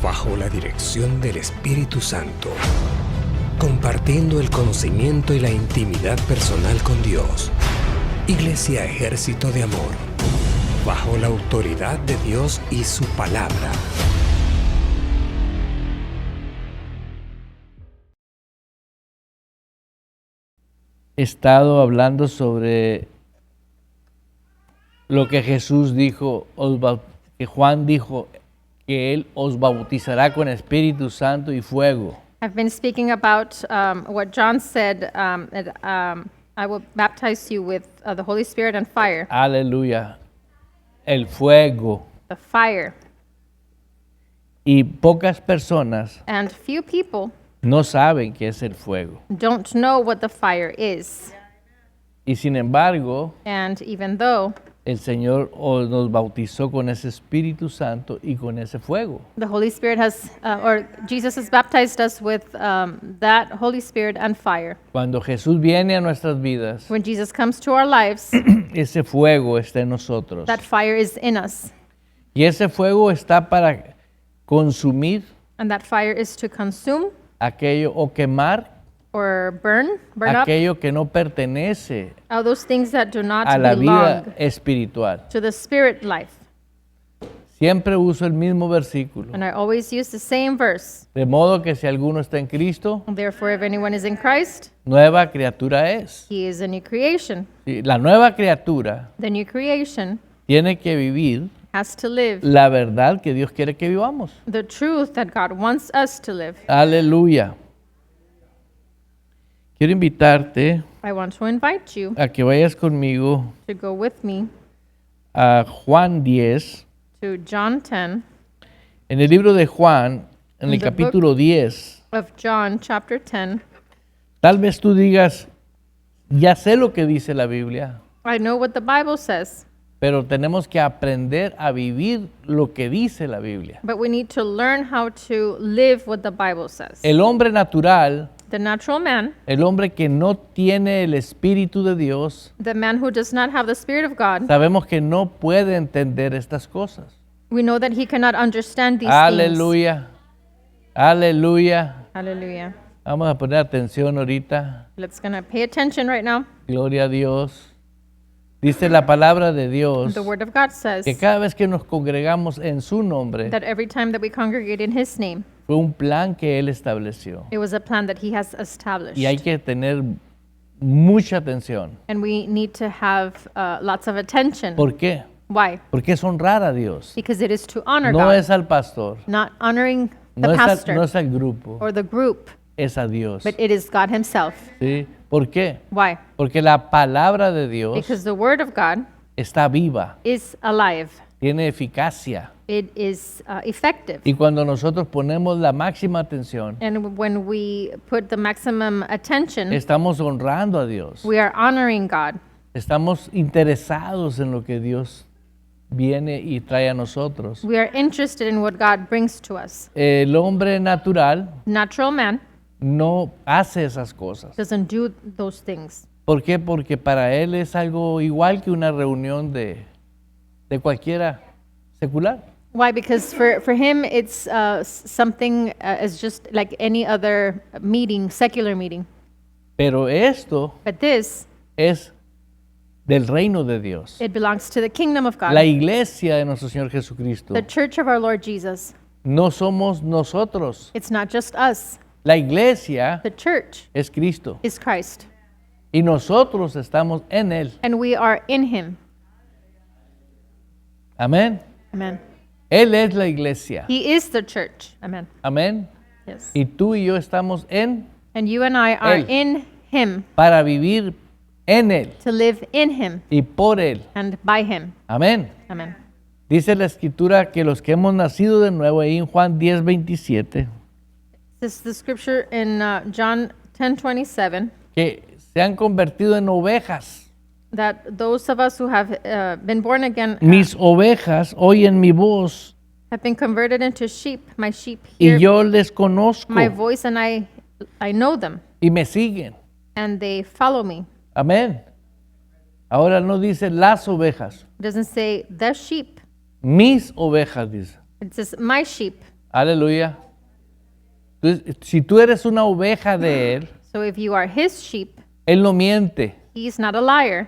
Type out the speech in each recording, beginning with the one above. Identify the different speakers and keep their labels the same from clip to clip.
Speaker 1: bajo la dirección del Espíritu Santo, compartiendo el conocimiento y la intimidad personal con Dios. Iglesia Ejército de Amor, bajo la autoridad de Dios y su palabra.
Speaker 2: He estado hablando sobre lo que Jesús dijo, que Juan dijo, que Él os bautizará con Espíritu Santo y fuego.
Speaker 3: I've been speaking about what John said, I will baptize you with the Holy Spirit and fire.
Speaker 2: Aleluya. El fuego.
Speaker 3: The fire.
Speaker 2: Y pocas personas
Speaker 3: And few people
Speaker 2: no saben qué es el fuego.
Speaker 3: don't know what the fire is.
Speaker 2: Y sin embargo,
Speaker 3: And even though
Speaker 2: el Señor nos bautizó con ese Espíritu Santo y con ese fuego.
Speaker 3: the Holy Spirit has, or Jesus has baptized us with that Holy Spirit and fire.
Speaker 2: Cuando Jesús viene a nuestras vidas,
Speaker 3: When Jesus comes to our lives,
Speaker 2: ese fuego está en nosotros.
Speaker 3: that fire is in us.
Speaker 2: Y ese fuego está para consumir
Speaker 3: And that fire is to consume
Speaker 2: aquello o quemar
Speaker 3: or burn up
Speaker 2: aquello que no pertenece
Speaker 3: all those things that do not
Speaker 2: a la
Speaker 3: belong
Speaker 2: vida espiritual.
Speaker 3: to the spirit life.
Speaker 2: Siempre uso el mismo versículo.
Speaker 3: And I always use the same verse.
Speaker 2: De modo que si alguno está en Cristo,
Speaker 3: Therefore, if anyone is in Christ,
Speaker 2: nueva criatura es.
Speaker 3: he is a new creation.
Speaker 2: Sí, la nueva criatura
Speaker 3: The new creation
Speaker 2: tiene que vivir
Speaker 3: has to live
Speaker 2: la verdad que Dios quiere que vivamos.
Speaker 3: the truth that God wants us to live.
Speaker 2: Aleluya. Quiero invitarte
Speaker 3: I want to invite you
Speaker 2: a que vayas conmigo
Speaker 3: to go with me
Speaker 2: a Juan 10.
Speaker 3: to John 10
Speaker 2: En el libro de Juan, en el
Speaker 3: In the
Speaker 2: capítulo 10,
Speaker 3: of John chapter 10.
Speaker 2: tal vez tú digas, ya sé lo que dice la Biblia,
Speaker 3: I know what the Bible says,
Speaker 2: pero tenemos que aprender a vivir lo que dice la Biblia.
Speaker 3: but we need to learn how to live what the Bible says.
Speaker 2: El hombre natural,
Speaker 3: The natural man,
Speaker 2: el hombre que no tiene el Espíritu de Dios,
Speaker 3: the man who does not have the Spirit of God,
Speaker 2: sabemos que no puede entender estas cosas.
Speaker 3: we know that he cannot understand these things.
Speaker 2: Aleluya, aleluya.
Speaker 3: Hallelujah.
Speaker 2: Vamos a poner atención ahorita.
Speaker 3: Let's gonna pay attention right now.
Speaker 2: Gloria a Dios. Dice la palabra de Dios
Speaker 3: The Word of God says
Speaker 2: que cada vez que nos congregamos en su nombre,
Speaker 3: that every time that we congregate in His name,
Speaker 2: fue un plan que Él estableció.
Speaker 3: it was a plan that He has established.
Speaker 2: Y hay que tener mucha atención.
Speaker 3: And we need to have lots of attention.
Speaker 2: ¿Por qué?
Speaker 3: Why?
Speaker 2: Porque es honrar a Dios.
Speaker 3: Because it is to honor
Speaker 2: No
Speaker 3: God,
Speaker 2: es al pastor,
Speaker 3: not honoring the
Speaker 2: no
Speaker 3: pastor
Speaker 2: es al grupo,
Speaker 3: or the group,
Speaker 2: es a Dios.
Speaker 3: but it is God Himself.
Speaker 2: ¿Sí? ¿Por qué?
Speaker 3: Why?
Speaker 2: Porque la palabra de Dios
Speaker 3: Because the Word of God
Speaker 2: está viva,
Speaker 3: is alive.
Speaker 2: tiene eficacia.
Speaker 3: It is effective.
Speaker 2: Y cuando nosotros ponemos la máxima atención,
Speaker 3: And when we put the maximum attention,
Speaker 2: estamos honrando a Dios.
Speaker 3: we are honoring God.
Speaker 2: Estamos interesados en lo que Dios viene y trae a nosotros.
Speaker 3: We are interested in what God brings to us.
Speaker 2: El hombre natural
Speaker 3: Natural man
Speaker 2: no hace esas cosas.
Speaker 3: doesn't do those things.
Speaker 2: ¿Por qué? Porque para él es algo igual que una reunión de cualquiera secular.
Speaker 3: Why? Because for him, it's something as just like any other meeting, secular meeting.
Speaker 2: Pero esto
Speaker 3: But this,
Speaker 2: es del reino de Dios.
Speaker 3: it belongs to the kingdom of God,
Speaker 2: La iglesia de nuestro Señor Jesucristo.
Speaker 3: the church of our Lord Jesus.
Speaker 2: No somos nosotros.
Speaker 3: It's not just us.
Speaker 2: La iglesia
Speaker 3: The church
Speaker 2: es Cristo.
Speaker 3: is Christ,
Speaker 2: Y nosotros estamos en Él.
Speaker 3: and we are in Him.
Speaker 2: Amén.
Speaker 3: Amen.
Speaker 2: Él es la iglesia.
Speaker 3: He is the church. Amen.
Speaker 2: Amén.
Speaker 3: Yes.
Speaker 2: Y tú y yo estamos en
Speaker 3: And you and I are
Speaker 2: Él.
Speaker 3: in Him
Speaker 2: para vivir en Él
Speaker 3: to live in Him
Speaker 2: y por Él.
Speaker 3: and by Him.
Speaker 2: Amén.
Speaker 3: Amen.
Speaker 2: Dice la escritura que los que hemos nacido de nuevo, ahí en Juan 10:27,
Speaker 3: This is the scripture in John 10:27,
Speaker 2: que se han convertido en ovejas.
Speaker 3: that those of us who have been born again
Speaker 2: Mis ovejas oyen mi voz
Speaker 3: have been converted into sheep. My sheep
Speaker 2: y
Speaker 3: hear
Speaker 2: yo les conozco
Speaker 3: my voice, and I know them,
Speaker 2: y me siguen.
Speaker 3: and they follow me.
Speaker 2: Amén. Ahora no dice las ovejas,
Speaker 3: It doesn't say the sheep.
Speaker 2: mis ovejas dice.
Speaker 3: It says my sheep.
Speaker 2: Aleluya. Entonces, si tú eres una oveja de Él,
Speaker 3: So if you are his sheep,
Speaker 2: Él no miente.
Speaker 3: he's not a liar.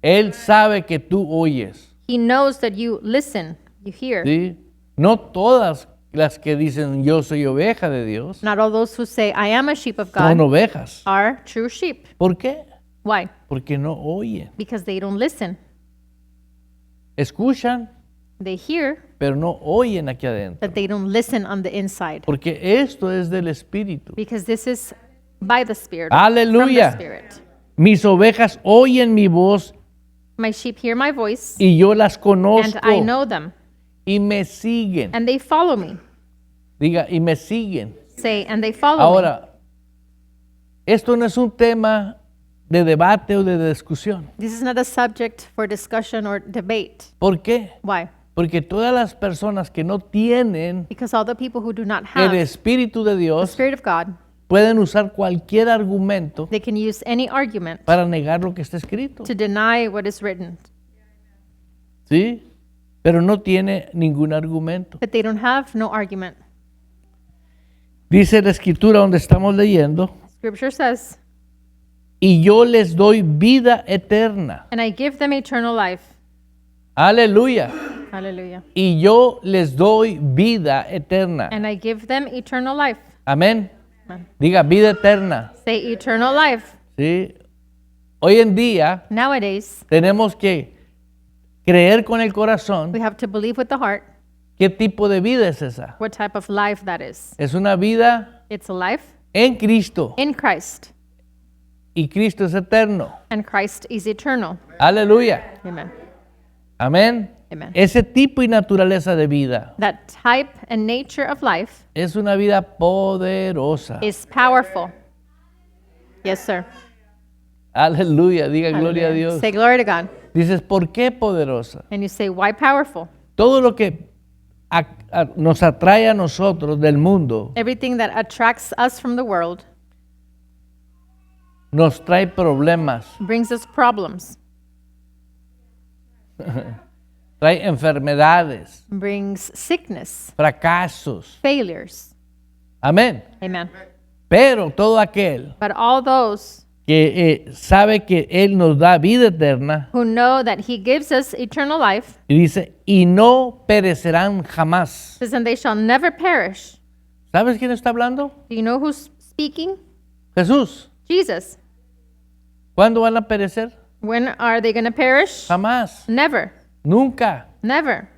Speaker 2: Él sabe que tú oyes.
Speaker 3: He knows that you listen, you hear.
Speaker 2: ¿Sí? No todas las que dicen yo soy oveja de Dios
Speaker 3: Not all those who say, I am a sheep of
Speaker 2: son
Speaker 3: God,
Speaker 2: ovejas.
Speaker 3: are true sheep.
Speaker 2: ¿Por qué?
Speaker 3: Why?
Speaker 2: Porque no oyen.
Speaker 3: Because they don't listen.
Speaker 2: Escuchan,
Speaker 3: They hear,
Speaker 2: pero no oyen aquí adentro.
Speaker 3: but they don't listen on the inside.
Speaker 2: Porque esto es del Espíritu.
Speaker 3: Because this is by the Spirit.
Speaker 2: Aleluya.
Speaker 3: From the Spirit.
Speaker 2: Mis ovejas oyen mi voz
Speaker 3: My sheep hear my voice,
Speaker 2: y yo las
Speaker 3: and
Speaker 2: conozco
Speaker 3: I know them,
Speaker 2: y me siguen.
Speaker 3: and they follow me.
Speaker 2: Diga, y me siguen.
Speaker 3: Say, and they follow me.
Speaker 2: Ahora, esto no es un tema de debate o de discusión.
Speaker 3: This is not a subject for discussion or debate.
Speaker 2: ¿Por qué?
Speaker 3: Why?
Speaker 2: Porque todas las personas que no tienen
Speaker 3: Because all the people who do not
Speaker 2: el
Speaker 3: have
Speaker 2: Espíritu de
Speaker 3: the
Speaker 2: Dios
Speaker 3: Spirit of God,
Speaker 2: pueden usar cualquier argumento
Speaker 3: they can use any argument
Speaker 2: para negar lo que está escrito.
Speaker 3: to deny what is written.
Speaker 2: ¿Sí? Pero no tiene ningún argumento.
Speaker 3: But they don't have no argument.
Speaker 2: Dice la escritura donde estamos leyendo,
Speaker 3: Scripture says,
Speaker 2: y yo les doy vida eterna.
Speaker 3: and I give them eternal life.
Speaker 2: Aleluya.
Speaker 3: Hallelujah.
Speaker 2: Y yo les doy vida eterna.
Speaker 3: And I give them eternal life.
Speaker 2: Amén.
Speaker 3: Amen.
Speaker 2: Diga vida eterna.
Speaker 3: Say eternal life.
Speaker 2: ¿Sí? Hoy en día
Speaker 3: Nowadays,
Speaker 2: tenemos que creer con el corazón
Speaker 3: we have to believe with the heart
Speaker 2: qué tipo de vida es esa.
Speaker 3: what type of life that is.
Speaker 2: Es una vida
Speaker 3: It's a life
Speaker 2: en Cristo
Speaker 3: in Christ,
Speaker 2: y Cristo es eterno.
Speaker 3: and Christ is eternal.
Speaker 2: Aleluya.
Speaker 3: Amen.
Speaker 2: Amén.
Speaker 3: Amen.
Speaker 2: Ese tipo y naturaleza de vida
Speaker 3: That type and nature of life
Speaker 2: es una vida poderosa.
Speaker 3: is powerful. Yes, sir.
Speaker 2: Aleluya. Diga gloria a
Speaker 3: Hallelujah.
Speaker 2: Dios.
Speaker 3: Say glory to God.
Speaker 2: Dices, ¿por qué poderosa?
Speaker 3: And you say, why powerful?
Speaker 2: Todo lo que nos atrae a nosotros del mundo
Speaker 3: Everything that attracts us from the world
Speaker 2: nos trae problemas,
Speaker 3: brings us problems,
Speaker 2: trae enfermedades,
Speaker 3: brings sickness,
Speaker 2: fracasos.
Speaker 3: failures.
Speaker 2: Amén.
Speaker 3: Amen.
Speaker 2: Pero todo aquel
Speaker 3: But all those
Speaker 2: que sabe que Él nos da vida eterna,
Speaker 3: who know that he gives us eternal life,
Speaker 2: y dice, y no perecerán jamás.
Speaker 3: says, and they shall never perish.
Speaker 2: ¿Sabes quién está hablando?
Speaker 3: Do you know who's speaking?
Speaker 2: Jesús.
Speaker 3: Jesus.
Speaker 2: ¿Cuándo van a perecer?
Speaker 3: When are they going to perish?
Speaker 2: Jamás.
Speaker 3: Never.
Speaker 2: Nunca.
Speaker 3: Never.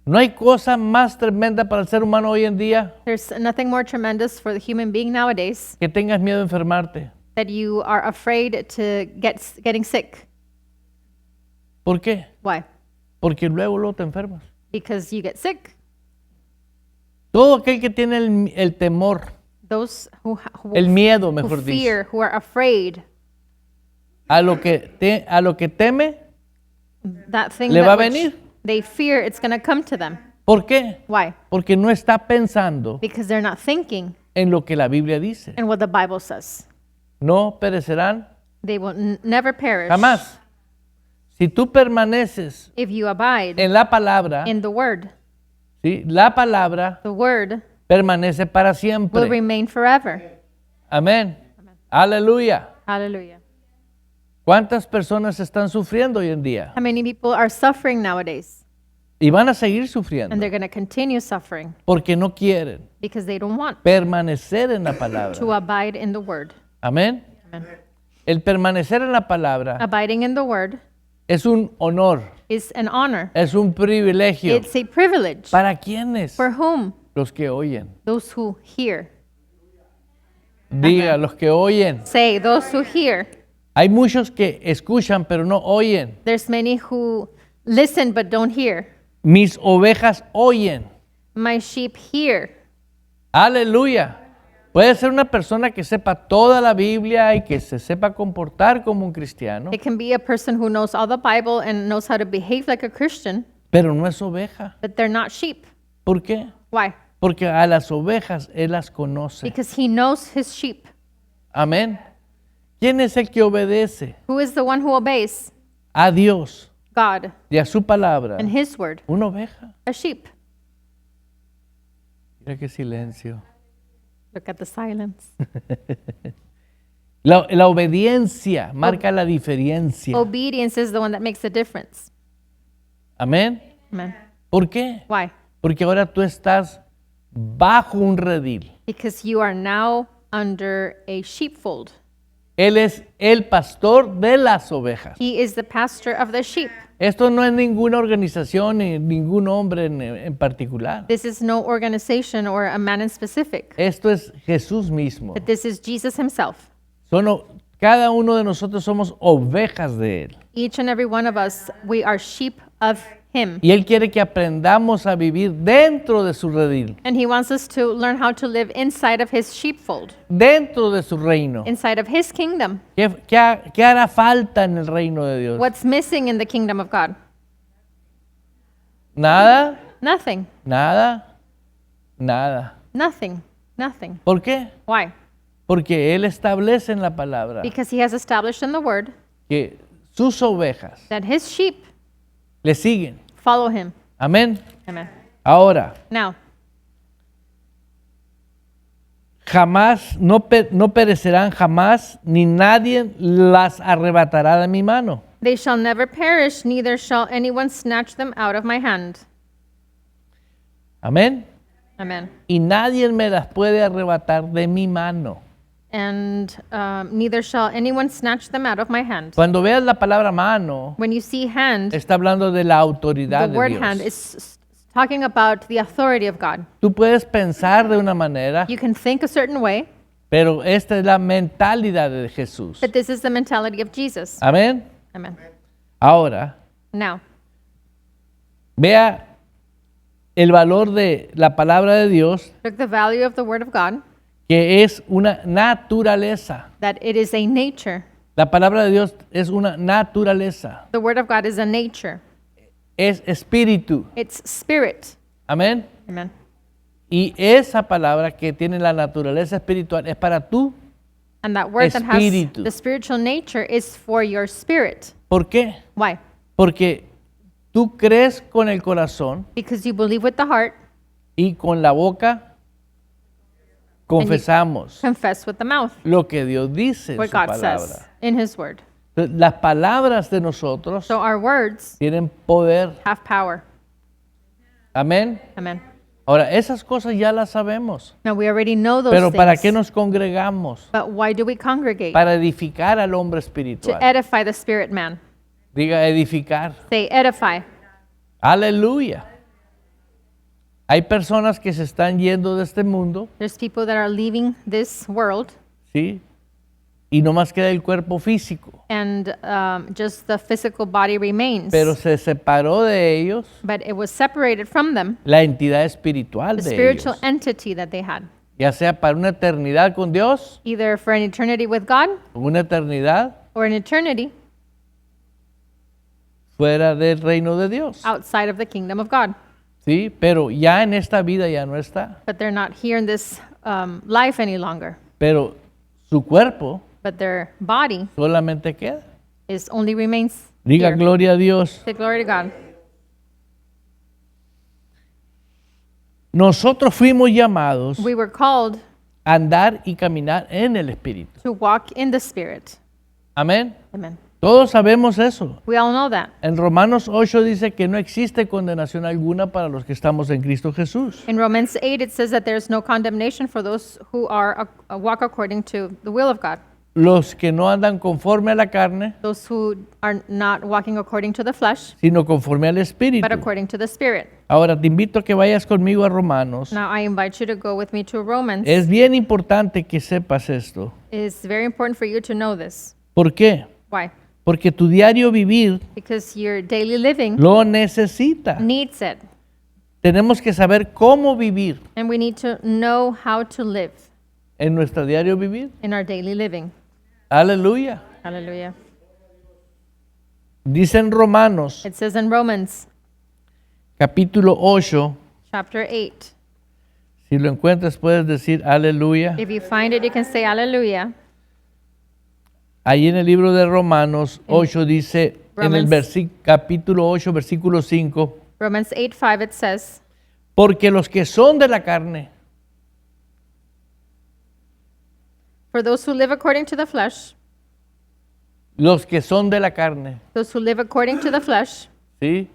Speaker 2: No hay cosa más tremenda para el ser humano hoy en día
Speaker 3: There's nothing more tremendous for the human being nowadays
Speaker 2: que tengas miedo de enfermarte.
Speaker 3: that you are afraid to getting sick.
Speaker 2: ¿Por qué?
Speaker 3: Why?
Speaker 2: Porque luego te enfermas.
Speaker 3: Because you get sick.
Speaker 2: Todo aquel que tiene el temor,
Speaker 3: Those who
Speaker 2: el miedo,
Speaker 3: who
Speaker 2: mejor dicho,
Speaker 3: fear, who are afraid,
Speaker 2: a lo que teme,
Speaker 3: that thing
Speaker 2: Le va a
Speaker 3: that which
Speaker 2: venir.
Speaker 3: they fear, it's going to come to them.
Speaker 2: ¿por qué?
Speaker 3: Why?
Speaker 2: Porque no está pensando
Speaker 3: Because they're not thinking
Speaker 2: en lo que la Biblia dice.
Speaker 3: in what the Bible says.
Speaker 2: No perecerán
Speaker 3: They will never perish.
Speaker 2: jamás. Si tú permaneces
Speaker 3: If you abide
Speaker 2: en la palabra,
Speaker 3: in the word,
Speaker 2: ¿sí? La palabra
Speaker 3: the word
Speaker 2: permanece para
Speaker 3: will
Speaker 2: siempre.
Speaker 3: remain forever.
Speaker 2: Amén. Aleluya.
Speaker 3: Hallelujah.
Speaker 2: ¿Cuántas personas están sufriendo hoy en día?
Speaker 3: How many people are suffering nowadays?
Speaker 2: Y van a seguir
Speaker 3: And
Speaker 2: sufriendo
Speaker 3: they're going to continue suffering
Speaker 2: porque no quieren
Speaker 3: because they don't want
Speaker 2: permanecer en la palabra.
Speaker 3: to abide in the word.
Speaker 2: Amén.
Speaker 3: Amen.
Speaker 2: El permanecer en la palabra
Speaker 3: Abiding in the word
Speaker 2: es un honor,
Speaker 3: is an honor.
Speaker 2: es un privilegio.
Speaker 3: It's a privilege.
Speaker 2: ¿Para quiénes?
Speaker 3: For whom?
Speaker 2: Los que oyen.
Speaker 3: Those who hear.
Speaker 2: Diga, los que oyen.
Speaker 3: Say, those who hear.
Speaker 2: Hay muchos que escuchan pero no oyen.
Speaker 3: There's many who listen but don't hear.
Speaker 2: Mis ovejas oyen.
Speaker 3: My sheep hear.
Speaker 2: Aleluya. Puede ser una persona que sepa toda la Biblia y que se sepa comportar como un cristiano,
Speaker 3: It can be a person who knows all the Bible and knows how to behave like a Christian,
Speaker 2: pero no es oveja.
Speaker 3: but they're not sheep.
Speaker 2: ¿Por qué?
Speaker 3: Why?
Speaker 2: Porque a las ovejas Él las conoce.
Speaker 3: Because he knows his sheep.
Speaker 2: Amén. ¿Quién es el que obedece
Speaker 3: Who is the one who obeys?
Speaker 2: a Dios
Speaker 3: God
Speaker 2: y a su palabra?
Speaker 3: and his word.
Speaker 2: Una oveja.
Speaker 3: A sheep.
Speaker 2: Mira qué silencio.
Speaker 3: Look at the silence.
Speaker 2: La obediencia marca la diferencia.
Speaker 3: Obedience is the one that makes the difference.
Speaker 2: Amén.
Speaker 3: Amen.
Speaker 2: ¿Por qué?
Speaker 3: Why?
Speaker 2: Porque ahora tú estás bajo un redil.
Speaker 3: Because you are now under a sheepfold.
Speaker 2: Él es el pastor de las ovejas.
Speaker 3: He is the pastor of the sheep.
Speaker 2: Esto no es ninguna organización ni ningún hombre en particular.
Speaker 3: This is no organization or a man in specific,
Speaker 2: Esto es Jesús mismo.
Speaker 3: but this is Jesus himself.
Speaker 2: Cada uno de nosotros somos ovejas de Él.
Speaker 3: Each and every one of us, we are sheep of him.
Speaker 2: Y Él quiere que aprendamos a vivir dentro de su redil,
Speaker 3: And he wants us to learn how to live inside of his sheepfold,
Speaker 2: dentro de su reino.
Speaker 3: inside of his kingdom.
Speaker 2: ¿Qué hará falta en el reino de Dios?
Speaker 3: What's missing in the kingdom of God?
Speaker 2: Nada,
Speaker 3: Nothing.
Speaker 2: nada, nada.
Speaker 3: Nothing. Nothing.
Speaker 2: ¿Por qué?
Speaker 3: Why?
Speaker 2: Porque Él establece en la palabra
Speaker 3: Because he has established in the word
Speaker 2: que sus ovejas
Speaker 3: that his sheep
Speaker 2: le siguen.
Speaker 3: follow him.
Speaker 2: Amén.
Speaker 3: Amen.
Speaker 2: Ahora,
Speaker 3: Now,
Speaker 2: jamás, no perecerán jamás, ni nadie las arrebatará de mi mano.
Speaker 3: they shall never perish, neither shall anyone snatch them out of my hand.
Speaker 2: Amén.
Speaker 3: Amen.
Speaker 2: Y nadie me las puede arrebatar de mi mano.
Speaker 3: And neither shall anyone snatch them out of my hand.
Speaker 2: Cuando veas la palabra mano,
Speaker 3: When you see hand,
Speaker 2: está hablando de la autoridad
Speaker 3: the
Speaker 2: de
Speaker 3: word
Speaker 2: Dios.
Speaker 3: hand is talking about the authority of God.
Speaker 2: Tú puedes pensar de una manera,
Speaker 3: You can think a certain way,
Speaker 2: pero esta es la mentalidad de Jesús.
Speaker 3: but this is the mentality of Jesus.
Speaker 2: Amén.
Speaker 3: Amen.
Speaker 2: Ahora,
Speaker 3: Now,
Speaker 2: vea el valor de la palabra de Dios,
Speaker 3: look the value of the word of God,
Speaker 2: que es una naturaleza.
Speaker 3: that it is a nature.
Speaker 2: La palabra de Dios es una naturaleza.
Speaker 3: The word of God is a nature.
Speaker 2: Es espíritu.
Speaker 3: It's spirit.
Speaker 2: Amén.
Speaker 3: Amen.
Speaker 2: Y esa palabra que tiene la naturaleza espiritual es para tú.
Speaker 3: And that word that has
Speaker 2: Espíritu.
Speaker 3: the spiritual nature is for your spirit.
Speaker 2: ¿Por qué?
Speaker 3: Why?
Speaker 2: Porque tú crees con el corazón
Speaker 3: Because you believe with the heart,
Speaker 2: y con la boca confesamos
Speaker 3: confess with the mouth,
Speaker 2: lo que Dios dice en
Speaker 3: what
Speaker 2: su
Speaker 3: God
Speaker 2: palabra.
Speaker 3: says in his word.
Speaker 2: Entonces, las palabras de nosotros
Speaker 3: So our words
Speaker 2: tienen poder.
Speaker 3: have power.
Speaker 2: Amén.
Speaker 3: Amen.
Speaker 2: Ahora, esas cosas ya las sabemos.
Speaker 3: Now we already know those
Speaker 2: Pero ¿para
Speaker 3: things.
Speaker 2: qué nos congregamos?
Speaker 3: But why do we congregate?
Speaker 2: Para edificar al hombre
Speaker 3: To
Speaker 2: espiritual.
Speaker 3: edify the spirit man.
Speaker 2: Diga edificar.
Speaker 3: Say edify.
Speaker 2: Aleluya. Hay personas que se están yendo de este mundo,
Speaker 3: There's people that are leaving this world
Speaker 2: ¿sí? Y no más queda el cuerpo físico.
Speaker 3: and just the physical body remains.
Speaker 2: Pero se separó de ellos
Speaker 3: But it was separated from them,
Speaker 2: la entidad espiritual
Speaker 3: the
Speaker 2: de
Speaker 3: spiritual
Speaker 2: ellos.
Speaker 3: entity that they had,
Speaker 2: Ya sea para una eternidad con Dios,
Speaker 3: either for an eternity with God
Speaker 2: o una eternidad
Speaker 3: or an eternity
Speaker 2: fuera del reino de Dios.
Speaker 3: outside of the kingdom of God.
Speaker 2: ¿Sí? Pero ya en esta vida ya no está.
Speaker 3: But they're not here in this life any longer.
Speaker 2: Pero su cuerpo
Speaker 3: But their body
Speaker 2: solamente queda.
Speaker 3: only remains
Speaker 2: Diga
Speaker 3: here.
Speaker 2: gloria a Dios.
Speaker 3: Say glory to God.
Speaker 2: Nosotros fuimos llamados
Speaker 3: We were called
Speaker 2: a andar y caminar en el Espíritu.
Speaker 3: to walk in the Spirit.
Speaker 2: Amén.
Speaker 3: Amen.
Speaker 2: Todos sabemos eso.
Speaker 3: We all know that.
Speaker 2: En Romanos 8 dice que no existe condenación alguna para los que estamos en Cristo Jesús.
Speaker 3: In Romans 8, it says that there's no condemnation for those who are walk according to the will of God.
Speaker 2: Los que no andan conforme a la carne,
Speaker 3: Those who are not walking according to the flesh,
Speaker 2: sino conforme al Espíritu.
Speaker 3: but according to the Spirit.
Speaker 2: Ahora te invito a que vayas conmigo a Romanos.
Speaker 3: Now I invite you to go with me to Romans.
Speaker 2: Es bien importante que sepas esto.
Speaker 3: It's very important for you to know this.
Speaker 2: ¿Por qué?
Speaker 3: Why?
Speaker 2: Porque tu diario vivir
Speaker 3: Because your daily living
Speaker 2: lo necesita.
Speaker 3: needs it.
Speaker 2: Tenemos que saber cómo vivir
Speaker 3: And we need to know how to live
Speaker 2: en nuestro diario vivir.
Speaker 3: in our daily living.
Speaker 2: Aleluya.
Speaker 3: Hallelujah.
Speaker 2: Dice en Romanos,
Speaker 3: It says in Romans
Speaker 2: capítulo 8,
Speaker 3: chapter 8.
Speaker 2: si lo encuentras puedes decir aleluya.
Speaker 3: If you find it, you can say hallelujah.
Speaker 2: Ahí en el libro de Romanos 8 dice, en el
Speaker 3: Romans.
Speaker 2: capítulo 8, versículo 5,
Speaker 3: Romans 8:5 it says,
Speaker 2: porque los que son de la carne
Speaker 3: For those who live according to the flesh,
Speaker 2: los que son de la carne.
Speaker 3: those who live according to the flesh,
Speaker 2: ¿Sí?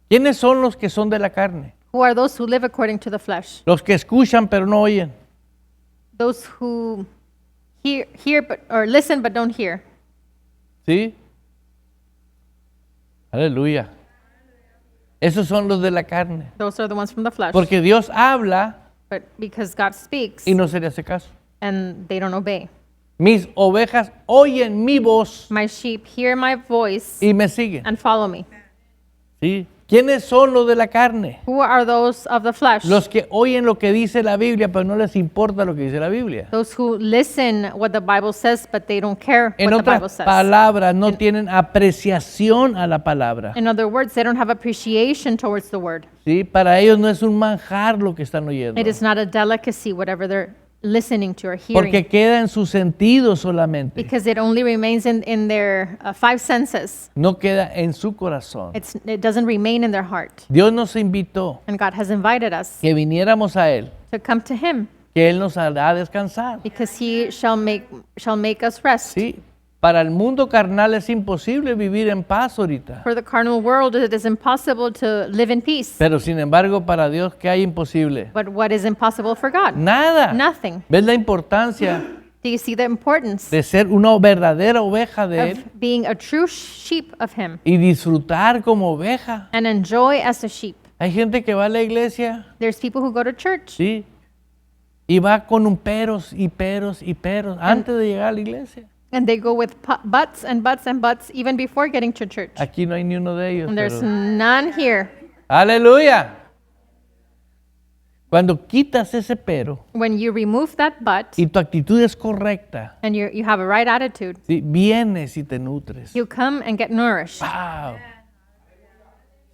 Speaker 2: ¿Quiénes son los que son de la carne?
Speaker 3: who are those who live according to the flesh?
Speaker 2: Los que escuchan pero no oyen.
Speaker 3: Those who hear but or listen but don't hear.
Speaker 2: ¿Sí? Aleluya. Esos son los de la carne.
Speaker 3: Those are the ones from the flesh.
Speaker 2: Porque Dios habla
Speaker 3: But because God speaks
Speaker 2: y no se le hace caso.
Speaker 3: and they don't obey.
Speaker 2: Mis ovejas oyen mi voz
Speaker 3: My sheep hear my voice
Speaker 2: y me siguen.
Speaker 3: and follow me.
Speaker 2: ¿Sí? ¿Quiénes son los de la carne?
Speaker 3: Who are those of the flesh?
Speaker 2: Los que oyen lo que dice la Biblia, pero no les importa lo que dice la Biblia.
Speaker 3: Those who listen what the Bible says, but they don't care
Speaker 2: En
Speaker 3: what the Bible
Speaker 2: otras
Speaker 3: says.
Speaker 2: palabras, no tienen apreciación a la palabra.
Speaker 3: In other words, they don't have appreciation towards the word.
Speaker 2: ¿Sí? Para ellos no es un manjar lo que están oyendo.
Speaker 3: It is not a delicacy, whatever they're listening to or hearing,
Speaker 2: Porque queda en sus sentidos solamente.
Speaker 3: because it only remains in their five senses.
Speaker 2: No queda en su corazón.
Speaker 3: It doesn't remain in their heart.
Speaker 2: Dios nos invitó
Speaker 3: And God has invited us
Speaker 2: que viniéramos a Él,
Speaker 3: to come to Him,
Speaker 2: que Él nos hará descansar.
Speaker 3: because He shall make us rest.
Speaker 2: ¿Sí? Para el mundo carnal es imposible vivir en paz ahorita.
Speaker 3: For the carnal world, it is impossible to live in peace.
Speaker 2: Pero sin embargo, para Dios, ¿qué hay imposible?
Speaker 3: But what is impossible for God?
Speaker 2: Nada.
Speaker 3: Nothing.
Speaker 2: ¿Ves la importancia
Speaker 3: Do you see the importance
Speaker 2: de ser una verdadera oveja de Él
Speaker 3: of being a true sheep of Him
Speaker 2: y disfrutar como oveja?
Speaker 3: and enjoy as a sheep?
Speaker 2: Hay gente que va a la iglesia,
Speaker 3: There's people who go to church
Speaker 2: ¿sí? Y va con un peros y peros y peros antes de llegar a la iglesia.
Speaker 3: and they go with buts and buts and buts even before getting to church.
Speaker 2: Aquí no hay ni uno de ellos.
Speaker 3: And there's
Speaker 2: pero-
Speaker 3: none here.
Speaker 2: Aleluya. Cuando quitas ese pero
Speaker 3: When you remove that but
Speaker 2: y tu actitud es correcta,
Speaker 3: and you have a right attitude,
Speaker 2: ¿sí? Vienes y te nutres.
Speaker 3: you come and get nourished.
Speaker 2: Wow.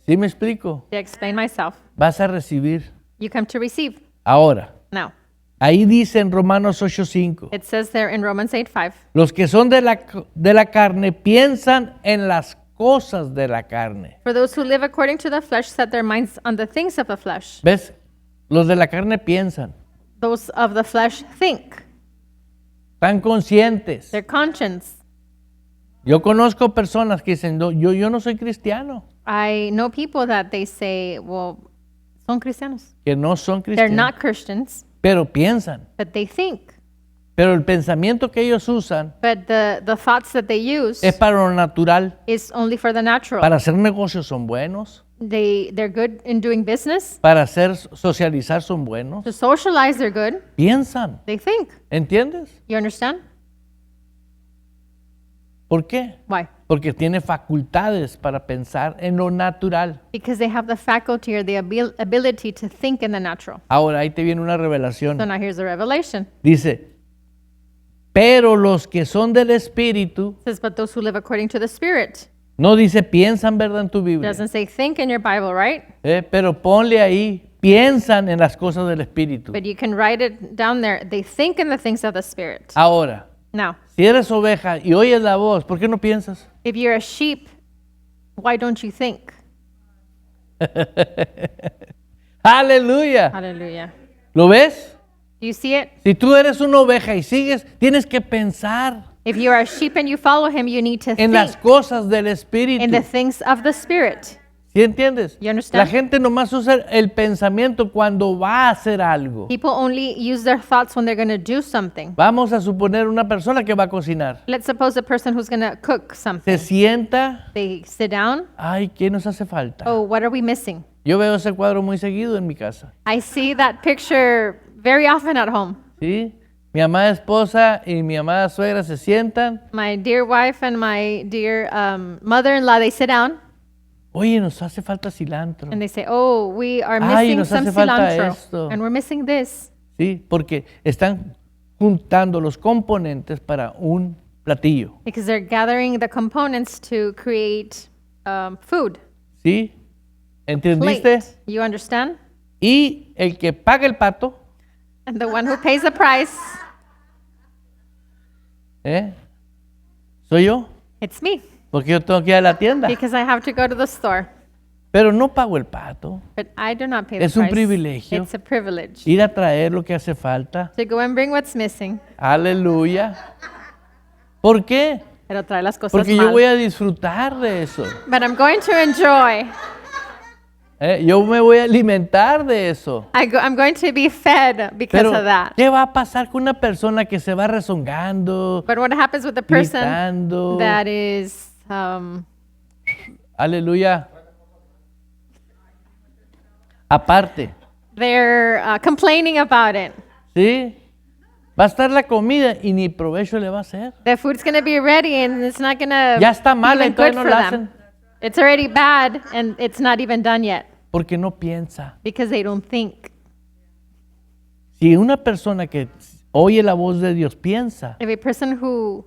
Speaker 2: ¿Sí me explico?
Speaker 3: To explain myself,
Speaker 2: Vas a recibir.
Speaker 3: you come to receive.
Speaker 2: Ahora,
Speaker 3: Now,
Speaker 2: ahí dice en Romanos 8:5,
Speaker 3: it says there in Romans 8:5,
Speaker 2: los que son de la carne piensan en las cosas de la carne.
Speaker 3: for those who live according to the flesh set their minds on the things of the flesh.
Speaker 2: ¿Ves? Los de la carne piensan,
Speaker 3: Those of the flesh think,
Speaker 2: están conscientes.
Speaker 3: their conscience.
Speaker 2: Yo conozco personas que dicen, "No, yo no soy cristiano",
Speaker 3: I know people that they say, well, son cristianos.
Speaker 2: que no son
Speaker 3: They're
Speaker 2: cristianos,
Speaker 3: not Christians,
Speaker 2: pero piensan.
Speaker 3: but they think.
Speaker 2: Pero el pensamiento que ellos usan
Speaker 3: But the thoughts that they use
Speaker 2: es para lo natural.
Speaker 3: is only for the natural.
Speaker 2: Para hacer negocios son buenos,
Speaker 3: They're good in doing business.
Speaker 2: para hacer socializar son buenos.
Speaker 3: To socialize, they're good.
Speaker 2: Piensan,
Speaker 3: They think.
Speaker 2: ¿entiendes?
Speaker 3: You understand?
Speaker 2: ¿Por qué?
Speaker 3: Why?
Speaker 2: Porque tiene facultades para pensar en lo natural.
Speaker 3: Because they have the faculty or the ability to think in the natural.
Speaker 2: Ahora ahí te viene una revelación.
Speaker 3: So now here's the revelation.
Speaker 2: Dice, pero los que son del Espíritu,
Speaker 3: It says, but those who live according to the Spirit.
Speaker 2: no dice piensan, ¿verdad? En tu
Speaker 3: It
Speaker 2: Biblia.
Speaker 3: doesn't say think in your Bible, right?
Speaker 2: Pero ponle ahí, piensan en las cosas del Espíritu.
Speaker 3: But you can write it down there. They think in the things of the Spirit.
Speaker 2: Ahora,
Speaker 3: Now,
Speaker 2: si eres oveja y oyes la voz, ¿por qué no piensas?
Speaker 3: if you're a sheep, why don't you think?
Speaker 2: Aleluya.
Speaker 3: Hallelujah.
Speaker 2: ¿Lo ves?
Speaker 3: Do you see it?
Speaker 2: Si tú eres una oveja y sigues, tienes que pensar
Speaker 3: If you are a sheep and you follow him, you need to
Speaker 2: en
Speaker 3: think
Speaker 2: las cosas del Espíritu.
Speaker 3: in the things of the Spirit.
Speaker 2: ¿Sí entiendes?
Speaker 3: You understand?
Speaker 2: La gente nomás usa el pensamiento cuando va a hacer algo.
Speaker 3: People only use their thoughts when they're going to do something.
Speaker 2: Vamos a suponer una persona que va a cocinar.
Speaker 3: Let's suppose a person who's going to cook something.
Speaker 2: Se sienta,
Speaker 3: They sit down.
Speaker 2: ay, ¿qué nos hace falta?
Speaker 3: Oh, what are we missing?
Speaker 2: Yo veo ese cuadro muy seguido en mi casa.
Speaker 3: I see that picture very often at home.
Speaker 2: ¿Sí? Mi amada esposa y mi amada suegra se sientan.
Speaker 3: My dear wife and my dear mother-in-law, they sit down
Speaker 2: Oye, nos hace falta cilantro.
Speaker 3: and they say, oh, we are
Speaker 2: Ay,
Speaker 3: missing
Speaker 2: nos
Speaker 3: some
Speaker 2: hace falta
Speaker 3: cilantro
Speaker 2: esto.
Speaker 3: and we're missing this.
Speaker 2: ¿Sí? Porque están juntando los componentes para un platillo.
Speaker 3: Because they're gathering the components to create food.
Speaker 2: ¿Sí? ¿Entendiste?
Speaker 3: Plate. You understand?
Speaker 2: Y el que paga el pato,
Speaker 3: And the one who pays the price,
Speaker 2: soy yo.
Speaker 3: it's me.
Speaker 2: Porque yo tengo que ir a la tienda.
Speaker 3: Because I have to go to the store.
Speaker 2: Pero no pago el pato.
Speaker 3: But I do not pay the
Speaker 2: Es un
Speaker 3: price.
Speaker 2: privilegio.
Speaker 3: It's a privilege
Speaker 2: Ir a traer lo que hace falta.
Speaker 3: to go and bring what's missing,
Speaker 2: Aleluya. ¿Por qué?
Speaker 3: pero trae las cosas
Speaker 2: Porque yo
Speaker 3: mal.
Speaker 2: voy a disfrutar de eso.
Speaker 3: But I'm going to enjoy.
Speaker 2: Yo me voy a alimentar de eso.
Speaker 3: I'm going to be fed because
Speaker 2: Pero,
Speaker 3: of that.
Speaker 2: ¿qué va a pasar con una persona que se va rezongando,
Speaker 3: But what happens with the person
Speaker 2: gritando?
Speaker 3: that is
Speaker 2: Aleluya. Aparte,
Speaker 3: they're complaining about it?
Speaker 2: ¿sí? Va a estar la comida y ni provecho le va a hacer.
Speaker 3: The food's going to be ready and it's not going to
Speaker 2: Ya está mala y
Speaker 3: even good
Speaker 2: todavía no
Speaker 3: for
Speaker 2: la
Speaker 3: them.
Speaker 2: hacen.
Speaker 3: It's already bad and it's not even done yet
Speaker 2: Porque no piensa.
Speaker 3: because they don't think.
Speaker 2: Si una persona que oye la voz de Dios piensa,
Speaker 3: If a person who